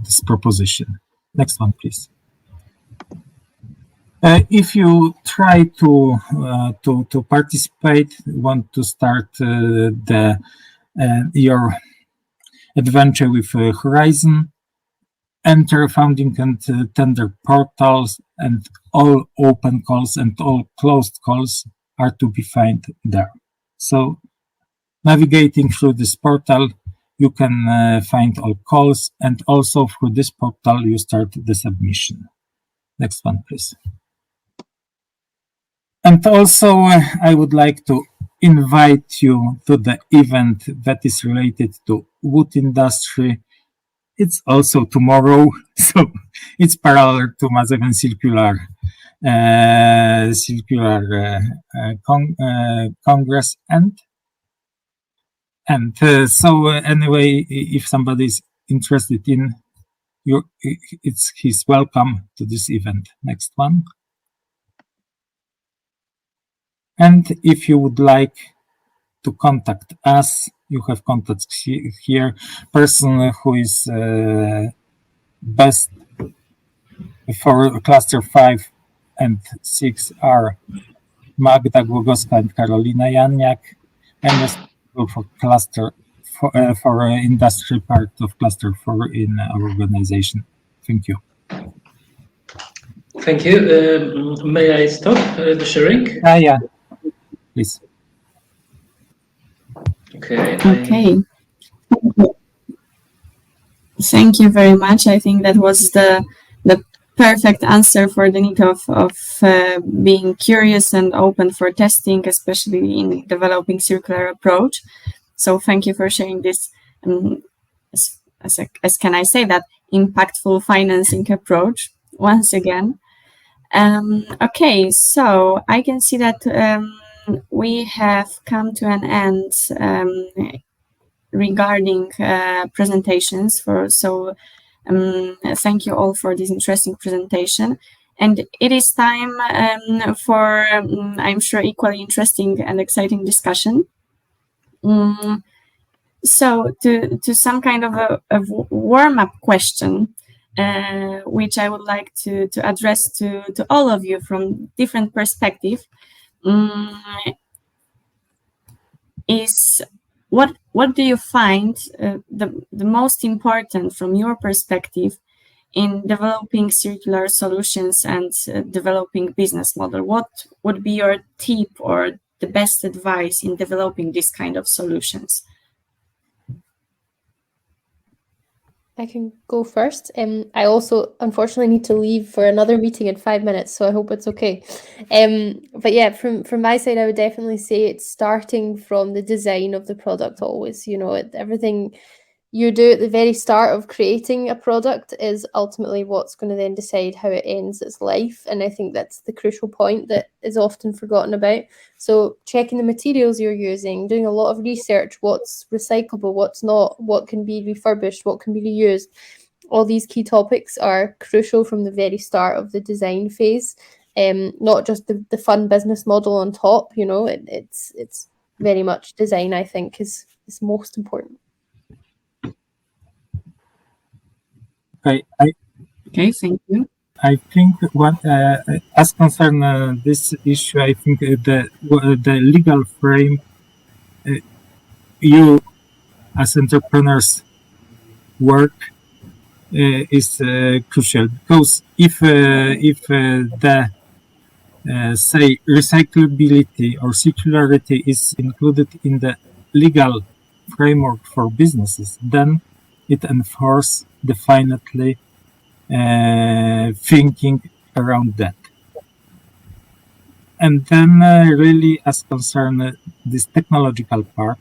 this proposition. Next one, please. If you try to participate, want to start your adventure with Horizon, enter founding and tender portals, and all open calls and all closed calls are to be found there. So navigating through this portal, you can find all calls, and also through this portal you start the submission. Next one, please. And also I would like to invite you to the event that is related to wood industry. It's also tomorrow, so it's parallel to Mazeven Circular Congress. And so anyway, if somebody is interested in you, he's welcome to this event. Next one. And if you would like to contact us, you have contacts here. Person who is best for cluster 5 and 6 are Magda Głogowska and Karolina Janiak. I'm responsible for cluster for industry part of cluster 4 in our organization. Thank you. Thank you. May I stop the sharing? Yeah, please. Okay. Okay. Thank you very much. I think that was the perfect answer for the need of being curious and open for testing, especially in developing circular approach. So thank you for sharing this, as can I say that, impactful financing approach once again. Okay, so I can see that we have come to an end regarding presentations. Thank you all for this interesting presentation. And it is time for, I'm sure, equally interesting and exciting discussion. So to some kind of a warm-up question, which I would like to address to all of you from different perspectives, is what do you find the most important from your perspective in developing circular solutions and developing business model? What would be your tip or the best advice in developing this kind of solutions? I can go first. I also unfortunately need to leave for another meeting in 5 minutes, so I hope it's okay. But yeah, from my side, I would definitely say it's starting from the design of the product always. You know, everything you do at the very start of creating a product is ultimately what's going to then decide how it ends its life. And I think that's the crucial point that is often forgotten about. So checking the materials you're using, doing a lot of research, what's recyclable, what's not, what can be refurbished, what can be reused. All these key topics are crucial from the very start of the design phase. Not just the fun business model on top, you know, it's very much design, I think, is most important. Okay, thank you. I think as concern this issue, I think the legal frame you as entrepreneurs work is crucial, because if the say recyclability or circularity is included in the legal framework for businesses, then it enforces definitely thinking around that. And then really as concern this technological part,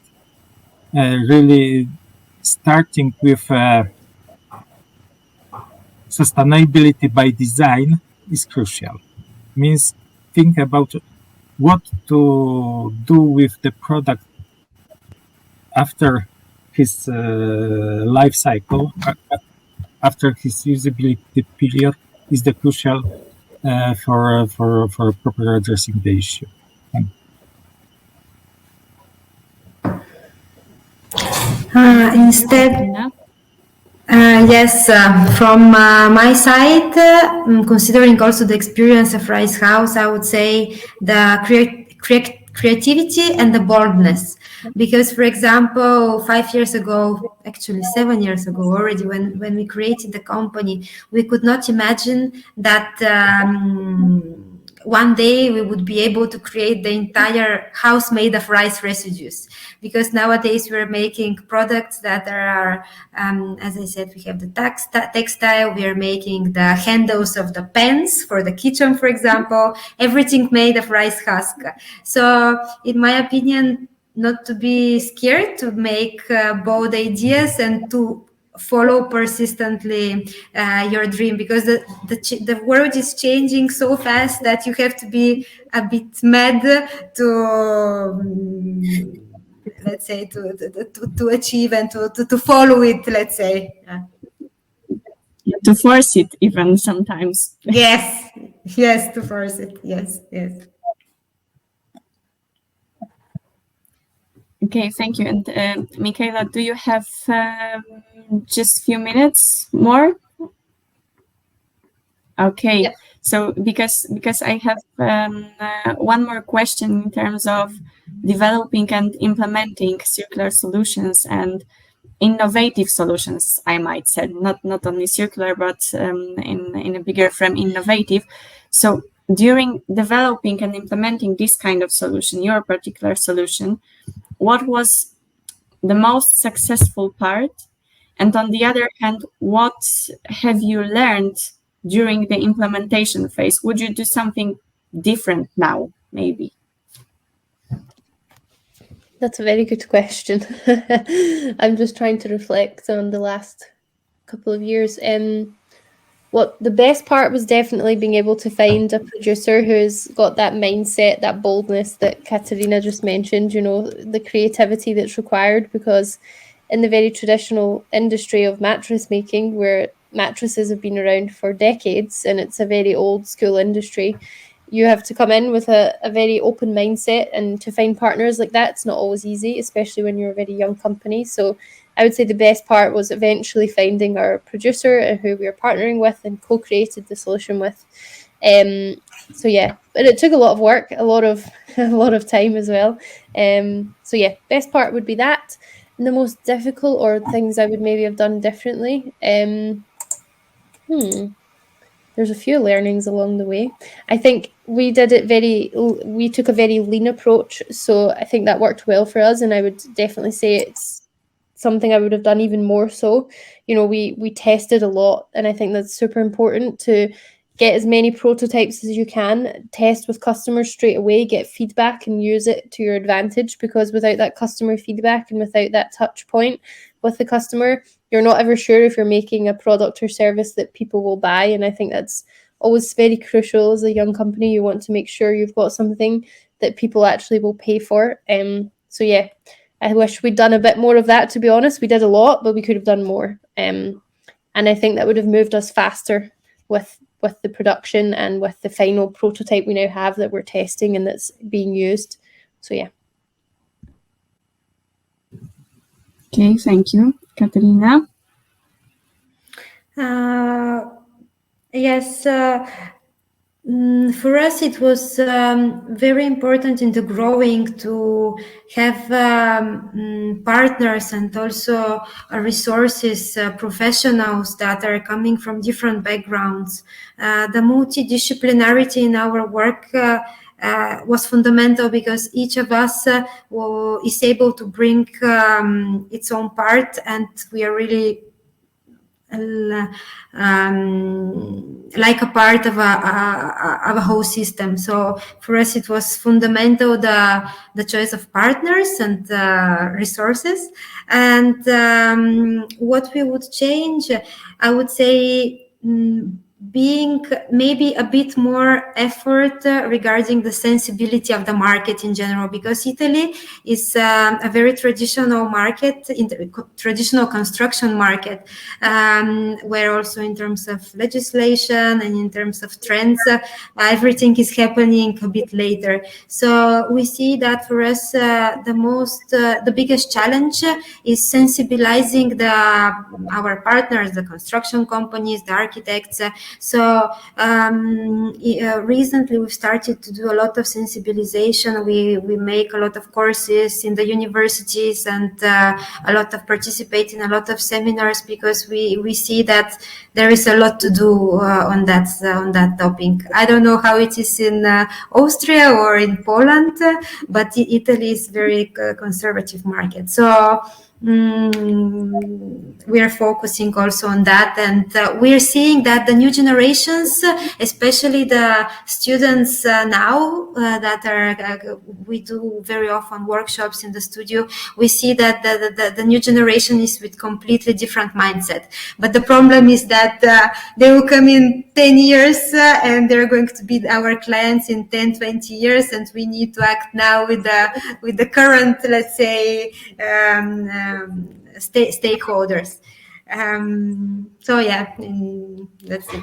really starting with sustainability by design is crucial. Means think about what to do with the product after his life cycle, after his usability period, is the crucial for proper addressing the issue. Yes, from my side, considering also the experience of Ricehouse, I would say the creativity and the boldness. Because, for example, 5 years ago, actually 7 years ago already, when we created the company, we could not imagine that one day we would be able to create the entire house made of rice residues. Because nowadays we're making products that are, as I said, we have the textile, we are making the handles of the pans for the kitchen, for example, everything made of rice husk. So in my opinion, not to be scared to make bold ideas and to follow persistently your dream, because the world is changing so fast that you have to be a bit mad to let's say to achieve and to follow it, let's say. To force it even sometimes. Yes, to force it. Yes. Okay, thank you. And Michaela, do you have just a few minutes more? Okay, Yep. so because I have one more question in terms of developing and implementing circular solutions and innovative solutions, I might say, not only circular, but in a bigger frame, innovative. So during developing and implementing this kind of solution, your particular solution, what was the most successful part? And on the other hand, what have you learned during the implementation phase? Would you do something different now, maybe? That's a very good question. I'm just trying to reflect on the last couple of years. What the best part was definitely being able to find a producer who's got that mindset, that boldness that Katerina just mentioned, you know, the creativity that's required, because in the very traditional industry of mattress making, where mattresses have been around for decades and it's a very old school industry, you have to come in with a very open mindset, and to find partners like that, it's not always easy, especially when you're a very young company. So I would say the best part was eventually finding our producer and who we were partnering with and co-created the solution with. So yeah, but it took a lot of work, a lot of time as well. So yeah, best part would be that. And the most difficult, or things I would maybe have done differently, there's a few learnings along the way. I think we took a very lean approach, so I think that worked well for us, and I would definitely say it's something I would have done even more so. You know, we tested a lot, and I think that's super important to get as many prototypes as you can, test with customers straight away, get feedback and use it to your advantage, because without that customer feedback and without that touch point with the customer, you're not ever sure if you're making a product or service that people will buy. And I think that's always very crucial as a young company. You want to make sure you've got something that people actually will pay for. So yeah, I wish we'd done a bit more of that, to be honest. We did a lot, but we could have done more. And I think that would have moved us faster with the production and with the final prototype we now have that we're testing and that's being used. So yeah. Okay, thank you. Katerina? Yes, for us it was very important in the growing to have partners and also resources, professionals that are coming from different backgrounds. The multidisciplinarity in our work was fundamental, because each of us is able to bring its own part, and we are really like a part of a whole system. So for us it was fundamental, the choice of partners and resources. And what we would change, I would say, being maybe a bit more effort regarding the sensibility of the market in general, because Italy is a very traditional market, traditional construction market, where also in terms of legislation and in terms of trends, everything is happening a bit later. So we see that for us, the biggest challenge is sensibilizing our partners, the construction companies, the architects. So recently we've started to do a lot of sensibilization. We make a lot of courses in the universities and a lot of participate in a lot of seminars, because we see that there is a lot to do on that topic. I don't know how it is in Austria or in Poland, but Italy is very conservative market. So we are focusing also on that, and we are seeing that the new generations, especially the students now that are we do very often workshops in the studio, we see that the new generation is with completely different mindset. But the problem is that they will come in 10 years and they're going to be our clients in 10-20 years, and we need to act now with the current, let's say, stakeholders. So yeah, that's it.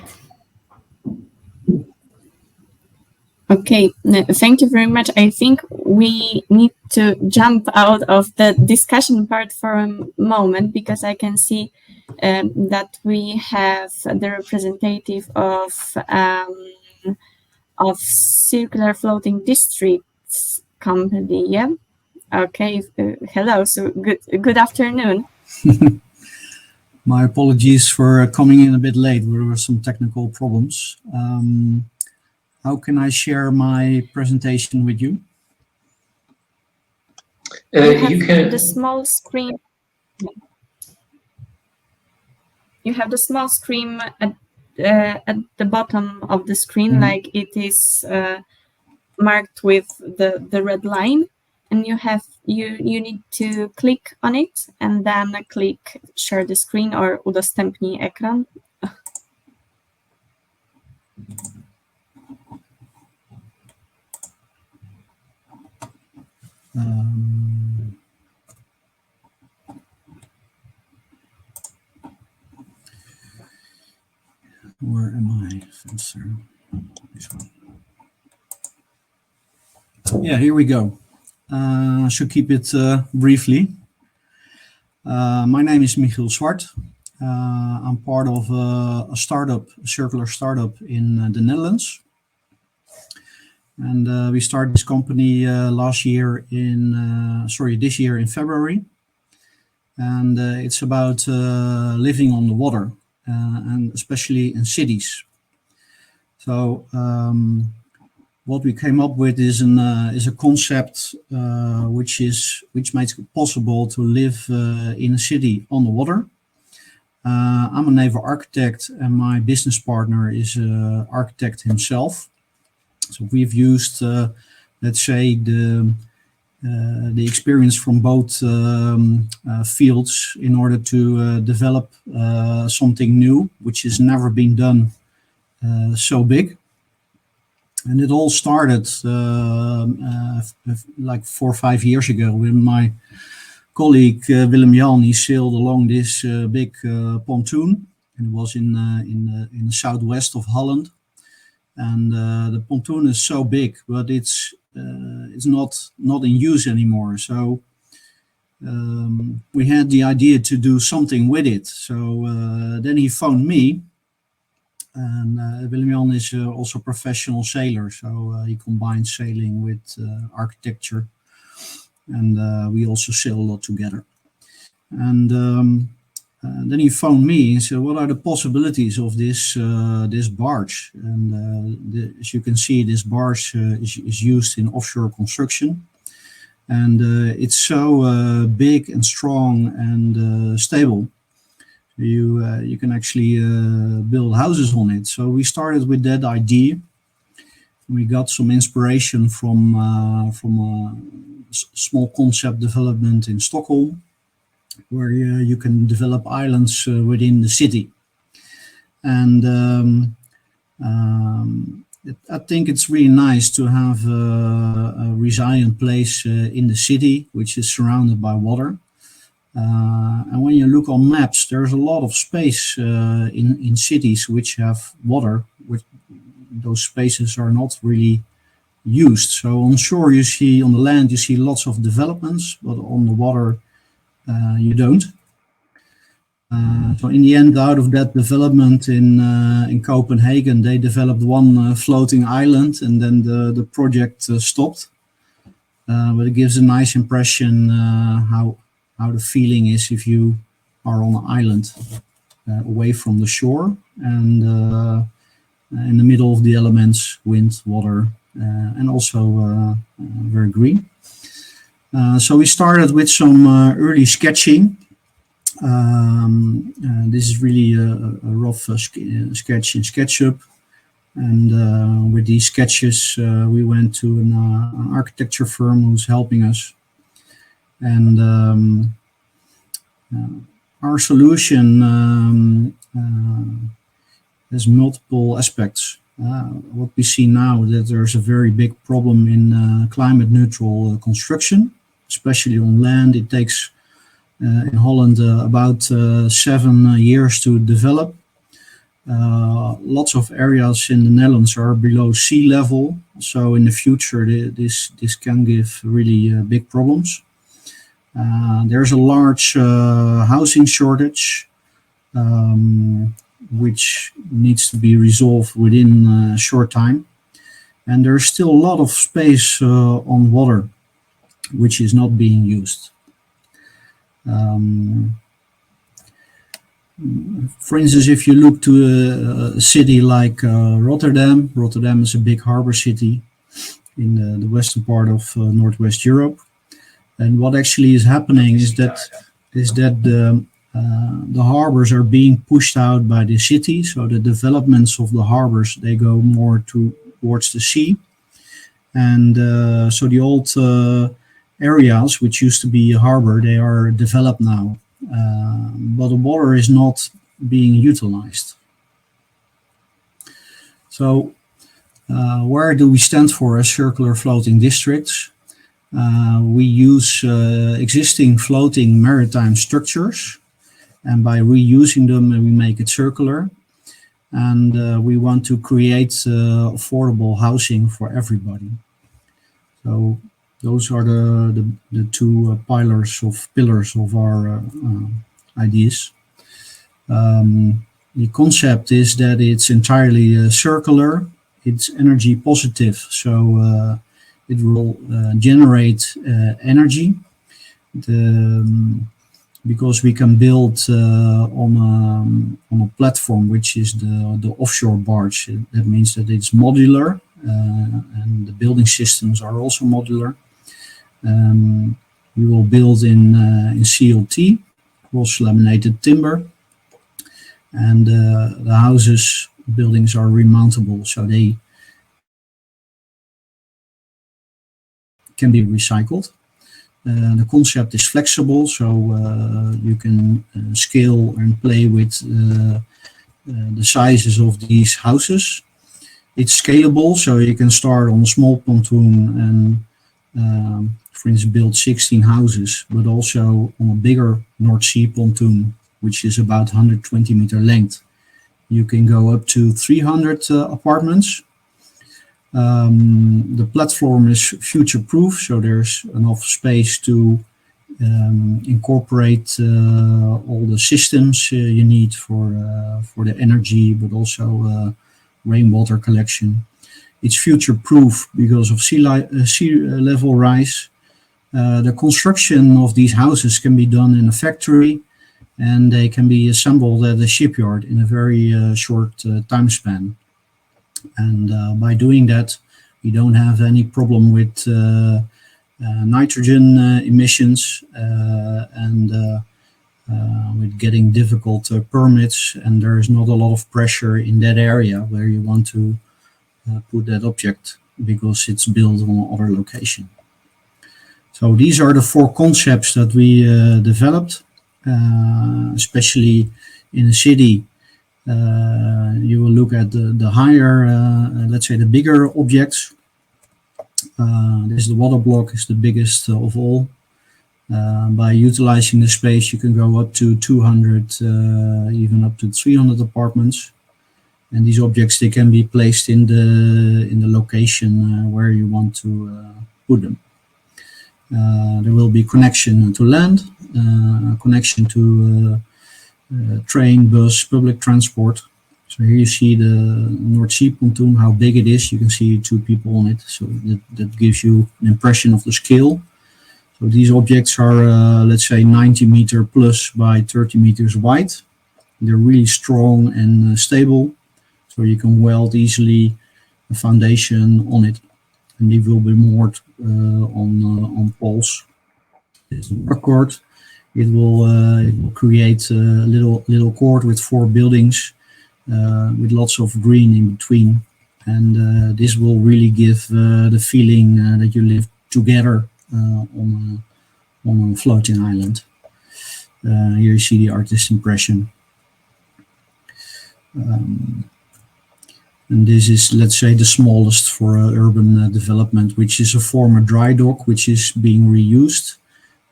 Okay, thank you very much. I think we need to jump out of the discussion part for a moment, because I can see that we have the representative of Circular Floating Districts company. Yeah. Okay. Hello. So good afternoon. My apologies for coming in a bit late. There were some technical problems. How can I share my presentation with you? You can the small screen. You have the small screen at the bottom of the screen, like it is marked with the red line, and you need to click on it and then click share the screen or udostępnij ekran. Where am I? Sensor. This one. Yeah, here we go. I should keep it briefly. My name is Michiel Schwartz. I'm part of a startup, a circular startup in the Netherlands. And we started this company this year in February. And it's about living on the water, and especially in cities. So what we came up with is a concept which makes it possible to live in a city on the water. I'm a naval architect, and my business partner is an architect himself. So we've used, let's say, the experience from both fields in order to develop something new, which has never been done so big. And it all started like 4 or 5 years ago when my colleague Willem-Jan, he sailed along this big pontoon, and it was in the southwest of Holland. And the pontoon is so big, but it's not in use anymore. So we had the idea to do something with it. So then he phoned me, and Willem-Jan is also a professional sailor. So he combines sailing with architecture, and we also sail a lot together. And then he phoned me and said, "What are the possibilities of this barge?" And as you can see, this barge is used in offshore construction, and it's so big and strong and stable. You can actually build houses on it. So we started with that idea. We got some inspiration from a small concept development in Stockholm, where you can develop islands within the city. And I think it's really nice to have a resilient place in the city, which is surrounded by water. And when you look on maps, there's a lot of space in cities which have water, which those spaces are not really used. So on shore, you see, on the land, you see lots of developments, but on the water, you don't. So in the end, out of that development in Copenhagen, they developed one floating island, and then the project stopped. But it gives a nice impression how the feeling is if you are on an island away from the shore and in the middle of the elements, wind, water, and also very green. So we started with some early sketching. This is really a rough sketch in SketchUp. And with these sketches, we went to an architecture firm who's helping us. And our solution has multiple aspects. What we see now is that there's a very big problem in climate neutral construction, especially on land. It takes in Holland about 7 years to develop. Lots of areas in the Netherlands are below sea level. So in the future, this can give really big problems. There's a large housing shortage. which needs to be resolved within a short time. And there's still a lot of space on water, which is not being used. For instance, if you look to a city like Rotterdam, Rotterdam is a big harbor city in the western part of Northwest Europe. And what actually is happening is that the harbors are being pushed out by the city. So the developments of the harbors, they go more towards the sea. And so the old areas, which used to be a harbor, they are developed now. But the water is not being utilized. So where do we stand for as circular floating districts? We use existing floating maritime structures, and by reusing them, we make it circular. And we want to create affordable housing for everybody. So those are the two pillars of our ideas. The concept is that it's entirely circular. It's energy positive, so it will generate energy. Because we can build on a platform which is the offshore barge. That means that it's modular, and the building systems are also modular. We will build in CLT, cross-laminated timber, and the buildings are remountable, so they can be recycled. The concept is flexible, so you can scale and play with the sizes of these houses. It's scalable, so you can start on a small pontoon and, for instance, build 16 houses, but also on a bigger North Sea pontoon, which is about 120 meter length. You can go up to 300 apartments. The platform is future-proof, so there's enough space to incorporate all the systems you need for the energy, but also rainwater collection. It's future-proof because of sea level rise. The construction of these houses can be done in a factory, and they can be assembled at a shipyard in a very short time span. And by doing that, we don't have any problem with nitrogen emissions and with getting difficult permits. And there is not a lot of pressure in that area where you want to put that object because it's built on another location. So these are the four concepts that we developed, especially in a city. You will look at the higher, let's say the bigger objects. This the water block is the biggest of all. By utilizing the space, you can go up to 200, even up to 300 apartments. And these objects, they can be placed in the location where you want to put them. There will be connection to land, connection to train, bus, public transport. So here you see the North Sea pontoon, how big it is. You can see two people on it. So that gives you an impression of the scale. So these objects are, let's say, 90 meter plus by 30 meters wide. They're really strong and stable. So you can weld easily a foundation on it. And they will be moored on poles. It's a cord. It will create a little cord with 4 buildings with lots of green in between. And this will really give the feeling that you live together on a floating island. Here you see the artist's impression. And this is, let's say, the smallest for urban development, which is a former dry dock, which is being reused.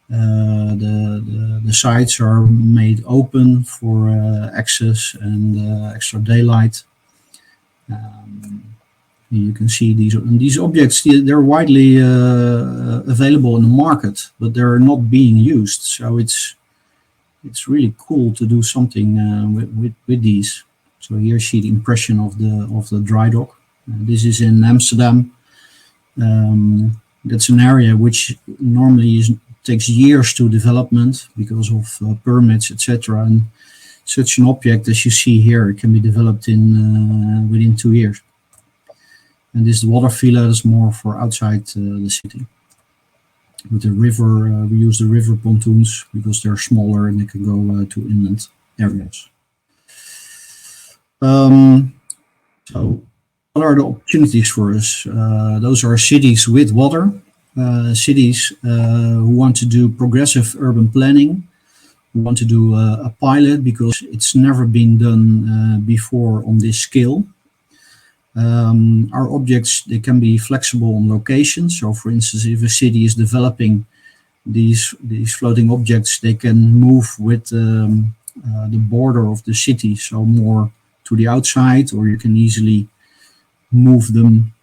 The sites are made open for access and extra daylight. You can see these objects, they're widely available in the market, but they're not being used. So it's it's really cool to do something with these. So here you see the impression of the dry dock. This is in Amsterdam. That's an area which normally takes years to development because of permits, etc. And such an object as you see here, it can be developed in within 2 years. And this water villa is more for outside the city. With the river, we use the river pontoons because they're smaller and they can go to inland areas. So what are the opportunities for us? Those are cities with water, cities who want to do progressive urban planning, who want to do a pilot because it's never been done before on this scale. Our objects, they can be flexible on location. So for instance, if a city is developing these floating objects, they can move with the border of the city, so more to the outside, or you can easily move them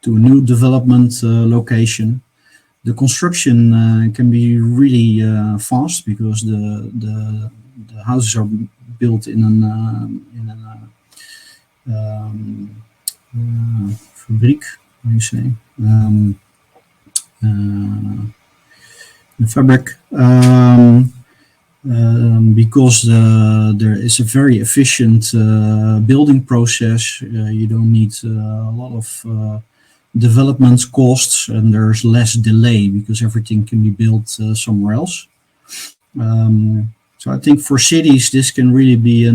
to a new development location. The construction can be really fast because the houses are built in fabriek, how you say, the fabric, because there is a very efficient building process. You don't need a lot of development costs, and there's less delay because everything can be built somewhere else. So I think for cities, this can really be a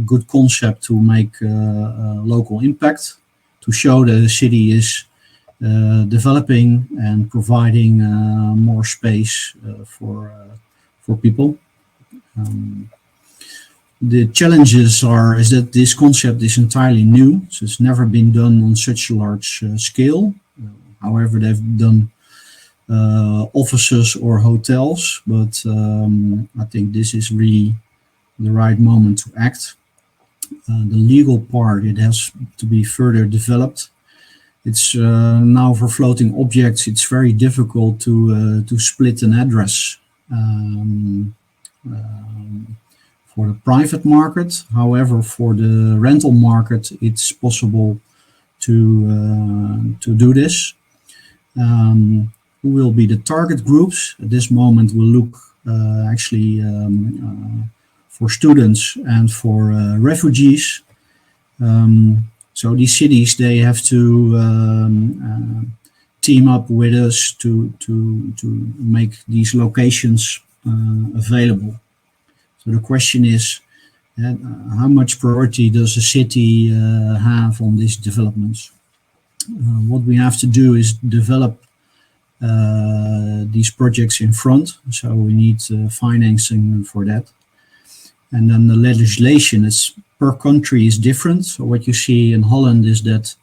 good concept to make local impact, to show that the city is developing and providing more space for people. The challenges is that this concept is entirely new, so it's never been done on such a large scale. However, they've done offices or hotels, but I think this is really the right moment to act. The legal part, it has to be further developed. It's now for floating objects, it's very difficult to split an address for the private market. However, for the rental market, it's possible to do this. Who will be the target groups? At this moment, we'll look actually for students and for refugees. So these cities, they have to team up with us to make these locations available. So the question is, how much priority does a city have on these developments? What we have to do is develop these projects in front, so we need financing for that. And then the legislation is per country is different. So what you see in Holland is that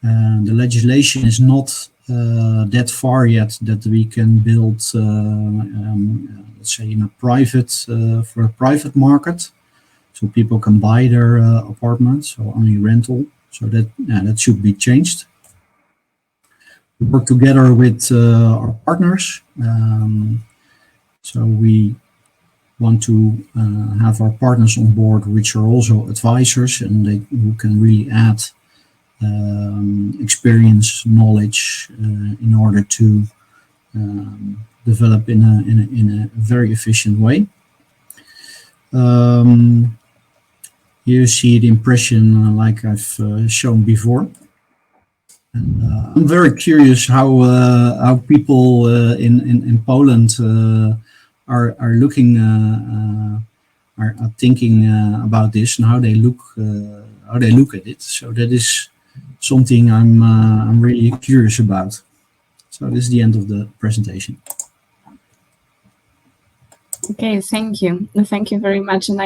the legislation is not that far yet that we can build, let's say, in a private for a private market, so people can buy their apartments, so only rental. So that should be changed. We work together with our partners. So we want to have our partners on board, which are also advisors, and who can really add experience, knowledge in order to develop in a very efficient way. You see the impression like I've shown before. And, I'm very curious how people in Poland are looking, are thinking about this and how they look at it. So that is something I'm really curious about. So this is the end of the presentation. Okay, thank you. Thank you very much. And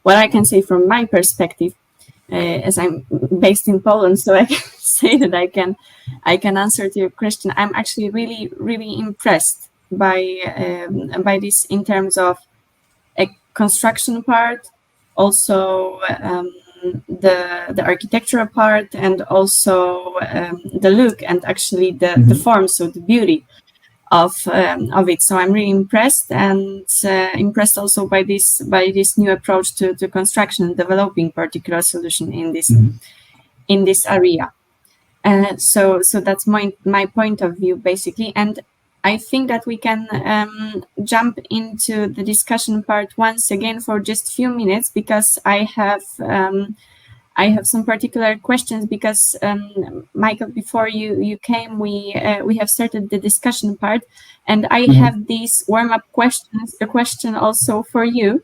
what I can say from my perspective, as I'm based in Poland, so I can say that I can answer to your question. I'm actually really impressed by this in terms of a construction part, also the architectural part, and also the look and actually the form, so the beauty of it. So I'm really impressed, and impressed also by this new approach to construction and developing particular solution in this area. So that's my point of view basically, and I think that we can jump into the discussion part once again for just a few minutes, because I have some particular questions, because Michael, before you came, we have started the discussion part, and I have these warm-up questions. A question also for you.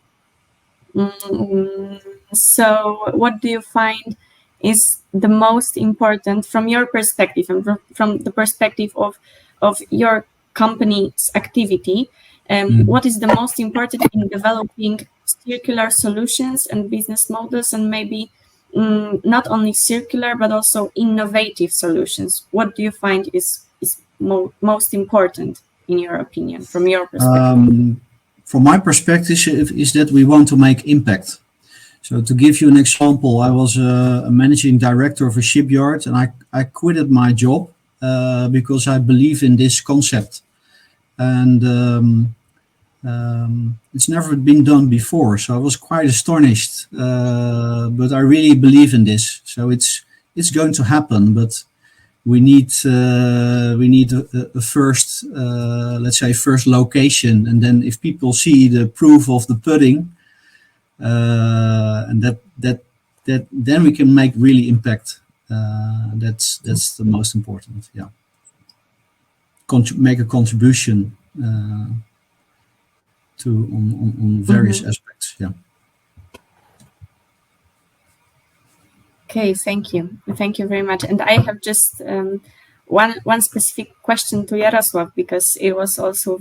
So, what do you find is the most important from your perspective, and from the perspective of your company's activity? What is the most important in developing circular solutions and business models, and maybe not only circular but also innovative solutions? What do you find is most important in your opinion, from your perspective? From my perspective, is that we want to make impact. So to give you an example, I was a managing director of a shipyard, and I quitted my job because I believe in this concept, and it's never been done before. So I was quite astonished, but I really believe in this. So it's going to happen, but we need a first, let's say, first location, and then if people see the proof of the pudding, and that then we can make really impact. That's the most important. Yeah, make a contribution to on various aspects. Yeah. Okay, thank you very much. And I have just one specific question to Jarosław, because it was also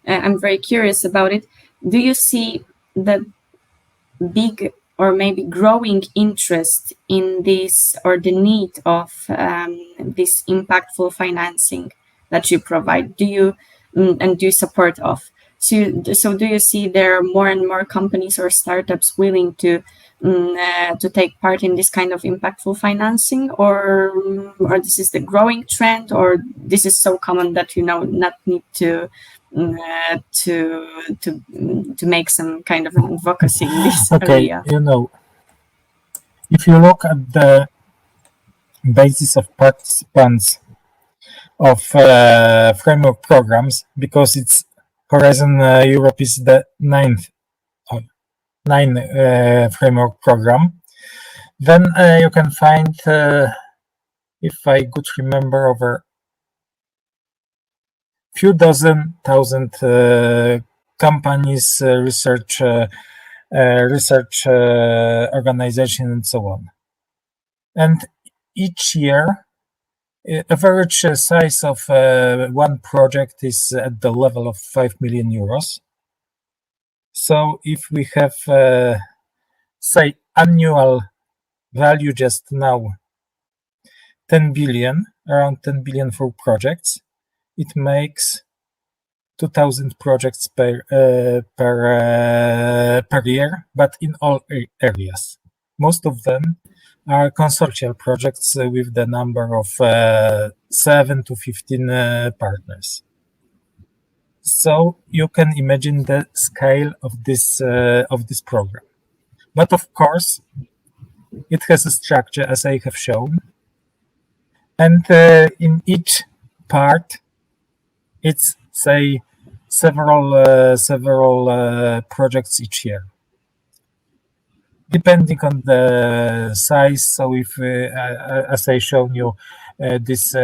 I'm very curious about it. Do you see the big or maybe growing interest in this, or the need of this impactful financing that you provide? Do you support of? So do you see there are more and more companies or startups willing to take part in this kind of impactful financing, or this is the growing trend, or this is so common that not need to make some kind of advocacy in this area? If you look at the basis of participants of framework programs, because it's Horizon Europe is the ninth framework program, then you can find, if I could remember, over few dozen thousand companies, research organization, and so on. And each year, average size of one project is at the level of 5 million euros. So if we have, say, annual value just now, 10 billion, around 10 billion for projects, it makes 2,000 projects per year, but in all areas. Most of them are consortial projects with the number of 7 to 15 partners. So you can imagine the scale of this program. But of course, it has a structure, as I have shown, and in each part, it's, say, several projects each year, depending on the size. So if, as I shown you, this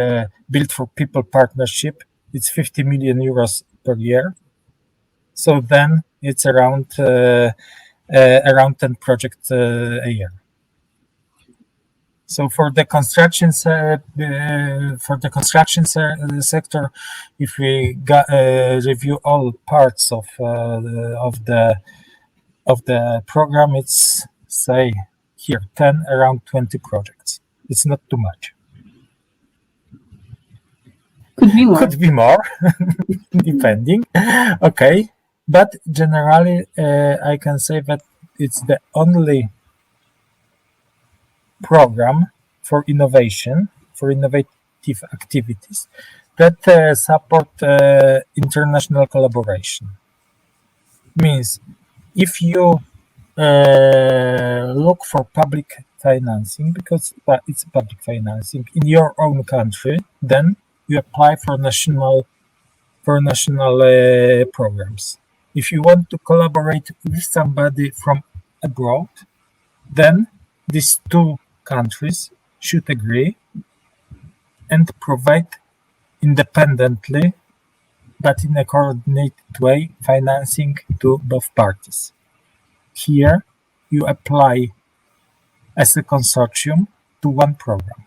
Build for People partnership, it's 50 million euros per year. So then it's around 10 projects a year. So for the construction sector, if we review all parts of the program, it's, say, here around 20 projects. It's not too much. Could be more, depending. Okay, but generally, I can say that it's the only program for innovation, for innovative activities, that support international collaboration. Means if you look for public financing, because it's public financing in your own country, then you apply for national programs. If you want to collaborate with somebody from abroad, then these two countries should agree and provide independently, but in a coordinated way, financing to both parties. Here, you apply as a consortium to one program.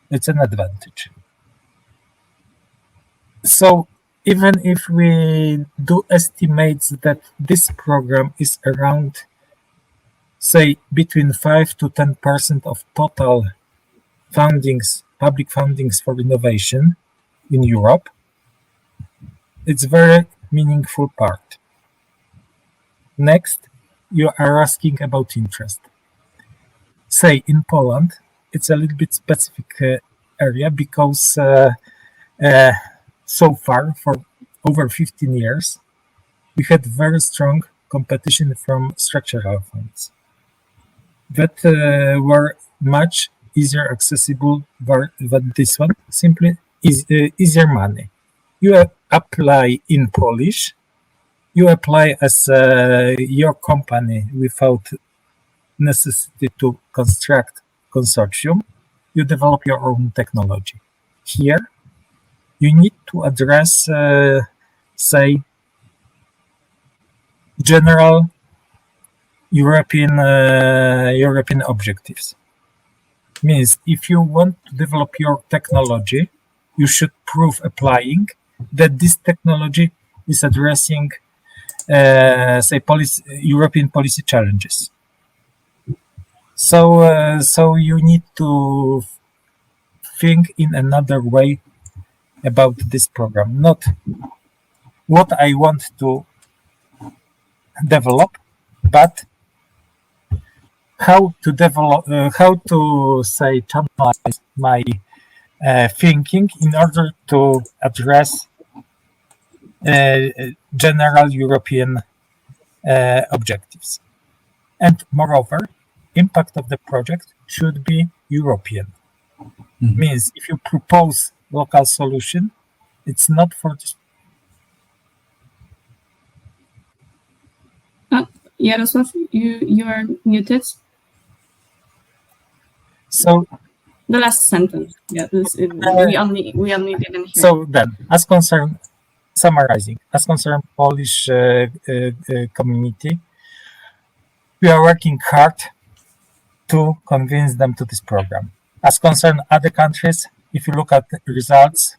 It's an advantage. So even if we do estimates that this program is around, say, between 5 to 10% of total fundings, public fundings for innovation in Europe, it's very meaningful part. Next, you are asking about interest. Say in Poland, it's a little bit specific area because so far, for over 15 years, we had very strong competition from structural funds that were much easier accessible than this one. Simply easier money. You apply in Polish, you apply as your company without necessity to construct consortium, you develop your own technology. Here, you need to address, say, general European objectives. Means if you want to develop your technology, you should prove applying that this technology is addressing, say, European policy challenges. So you need to think in another way about this program, not what I want to develop, but how to develop, how to say, channelize my thinking in order to address general European objectives. And moreover, impact of the project should be European. Mm-hmm. Means if you propose local solution, it's not for this. Jarosław, you are muted. So the last sentence, yeah, we only didn't hear. So then, as concern summarizing, as concern Polish community, we are working hard to convince them to this program. As concern other countries, if you look at the results,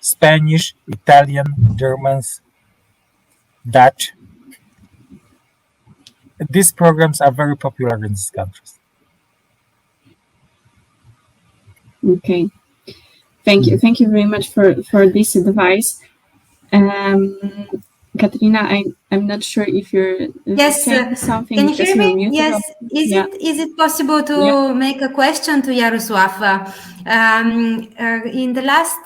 Spanish, Italian, Germans, Dutch, these programs are very popular in these countries. Okay, thank you very much for this advice. Katerina, I'm not sure if you're saying something. Can you hear me? Yes. Is it possible to make a question to Jarosław? In the last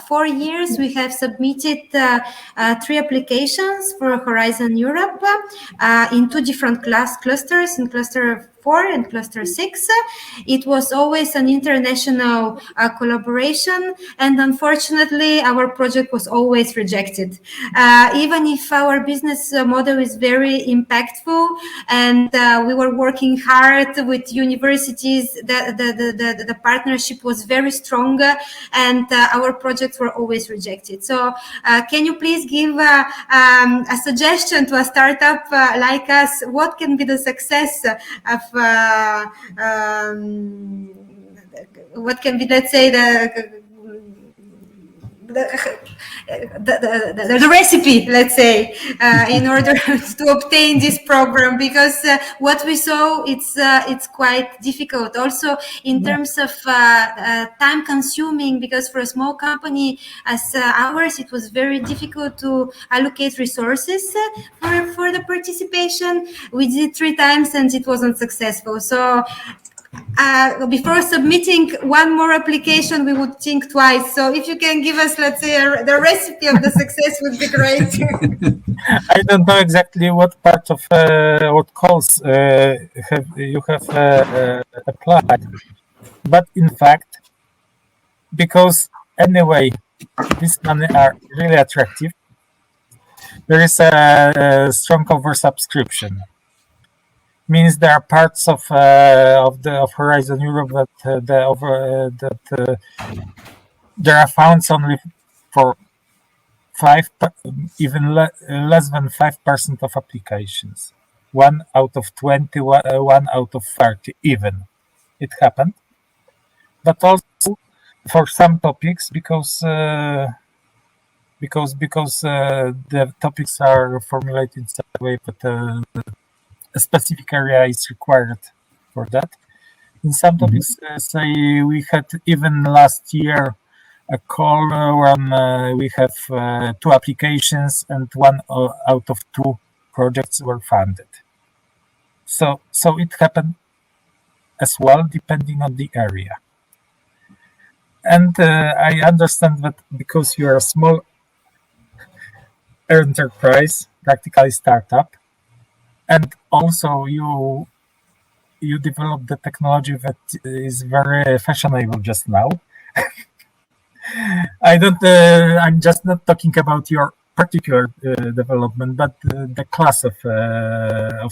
4 years, we have submitted 3 applications for Horizon Europe in 2 different clusters, in cluster 4 and cluster 6. It was always an international collaboration, and unfortunately, our project was always rejected. Even if our business model is very impactful, and we were working hard with universities, the partnership was very strong, and our projects were always rejected. So, can you please give a suggestion to a startup like us? What can be the success of what can be, let's say, the recipe, let's say, in order to obtain this program, because what we saw, it's quite difficult. Also, in terms of time consuming, because for a small company as ours, it was very difficult to allocate resources for the participation. We did 3 times and it wasn't successful. So before submitting one more application, we would think twice. So if you can give us, let's say, the recipe of the success would be great. I don't know exactly what part of what calls you have applied, but in fact, because anyway, these money are really attractive, there is a strong oversubscription. Means there are parts of Horizon Europe that there are funds only for less than 5% of applications. 1 out of 20, 1 out of 30 even. It happened. But also for some topics, because the topics are formulated in such a way that a specific area is required for that. In some topics, say we had even last year a call when we have 2 applications and 1 out of 2 projects were funded. So it happened as well, depending on the area. And I understand that because you are a small enterprise, practically startup, and also you develop the technology that is very fashionable just now. I'm just not talking about your particular development, but the class of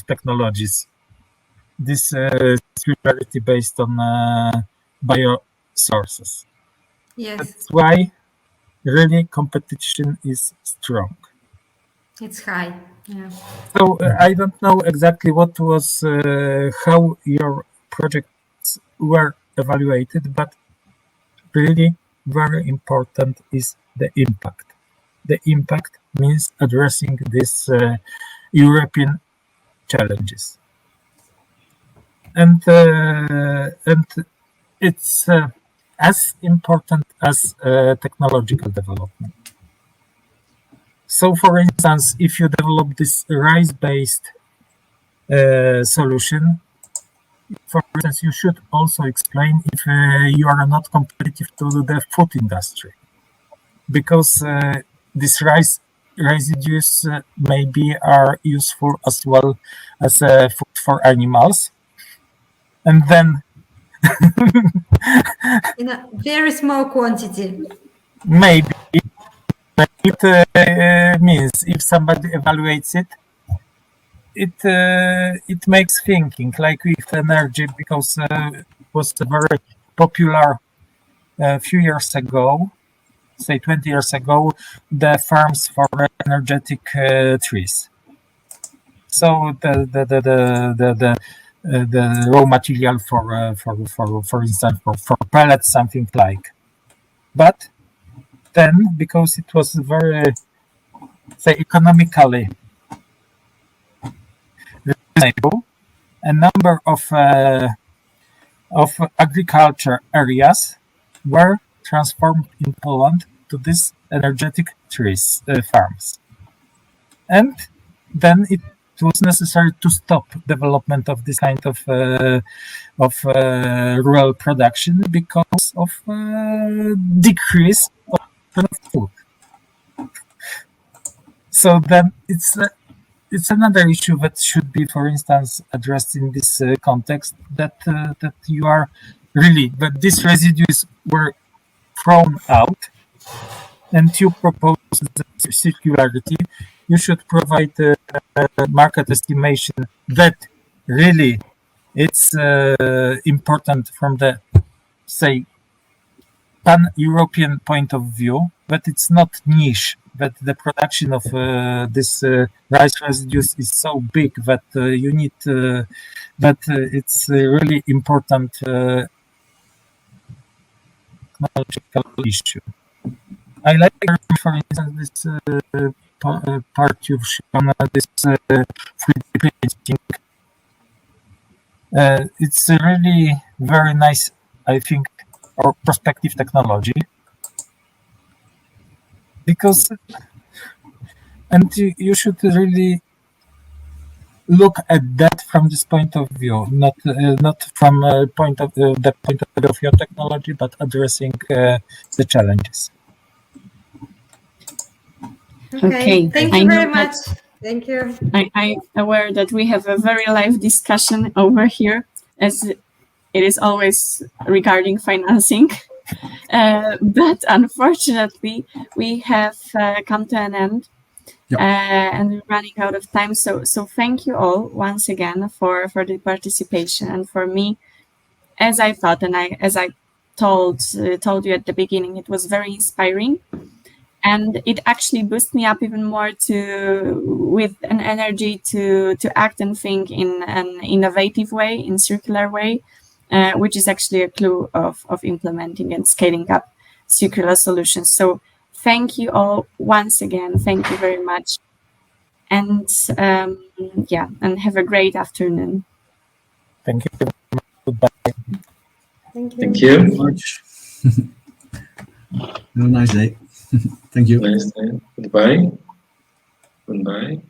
technologies. This circularity based on biosources. Yes. That's why really competition is strong. It's high. Yeah. So I don't know exactly what was how your projects were evaluated, but really very important is the impact. The impact means addressing these European challenges, and it's as important as technological development. So, for instance, if you develop this rice-based solution, for instance, you should also explain if you are not competitive to the food industry, because these rice residues maybe are useful as well as food for animals, and then in a very small quantity. Maybe it means if somebody evaluates it, it makes thinking, like with energy, because it was very popular a few years ago, say 20 years ago, the farms for energetic trees. So the raw material for instance for pellets, something like. But then, because it was very, say, economically reasonable, a number of agriculture areas were transformed in Poland to these energetic trees farms, and then it was necessary to stop development of this kind of rural production because of decrease of food. So then it's another issue that should be, for instance, addressed in this context, that you are really, that these residues were thrown out, and you propose the circularity. You should provide a market estimation that really it's important from the, say, pan-European point of view, but it's not niche, that the production of this rice residues is so big that you need, that it's a really important technological issue. I like, for instance, this part you've shown, this 3D printing. It's a really very nice, I think, or prospective technology, because, and you should really look at that from this point of view, not from the point of view of your technology, but addressing the challenges. Okay. Thank I you know very that- much. Thank you. I'm aware that we have a very live discussion over here, as it is always regarding financing. But unfortunately, we have come to an end. Yep. And we're running out of time. So thank you all once again for the participation. And for me, as I thought, and as I told you at the beginning, it was very inspiring. And it actually boosted me up even more with an energy to act and think in an innovative way, in circular way, which is actually a clue of implementing and scaling up circular solutions. So thank you all once again. Thank you very much. And and have a great afternoon. Thank you. Goodbye. Thank you. Thank you. Much. Have a nice day. Thank you. Nice day. Goodbye. Goodbye.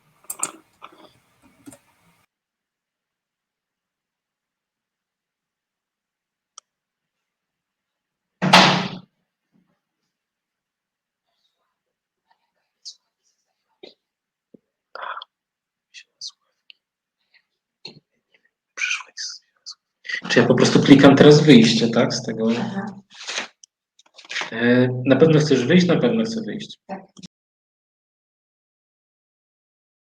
Czy ja po prostu klikam teraz wyjście, tak? Z tego. Na pewno chcesz wyjść? Na pewno chcę wyjść.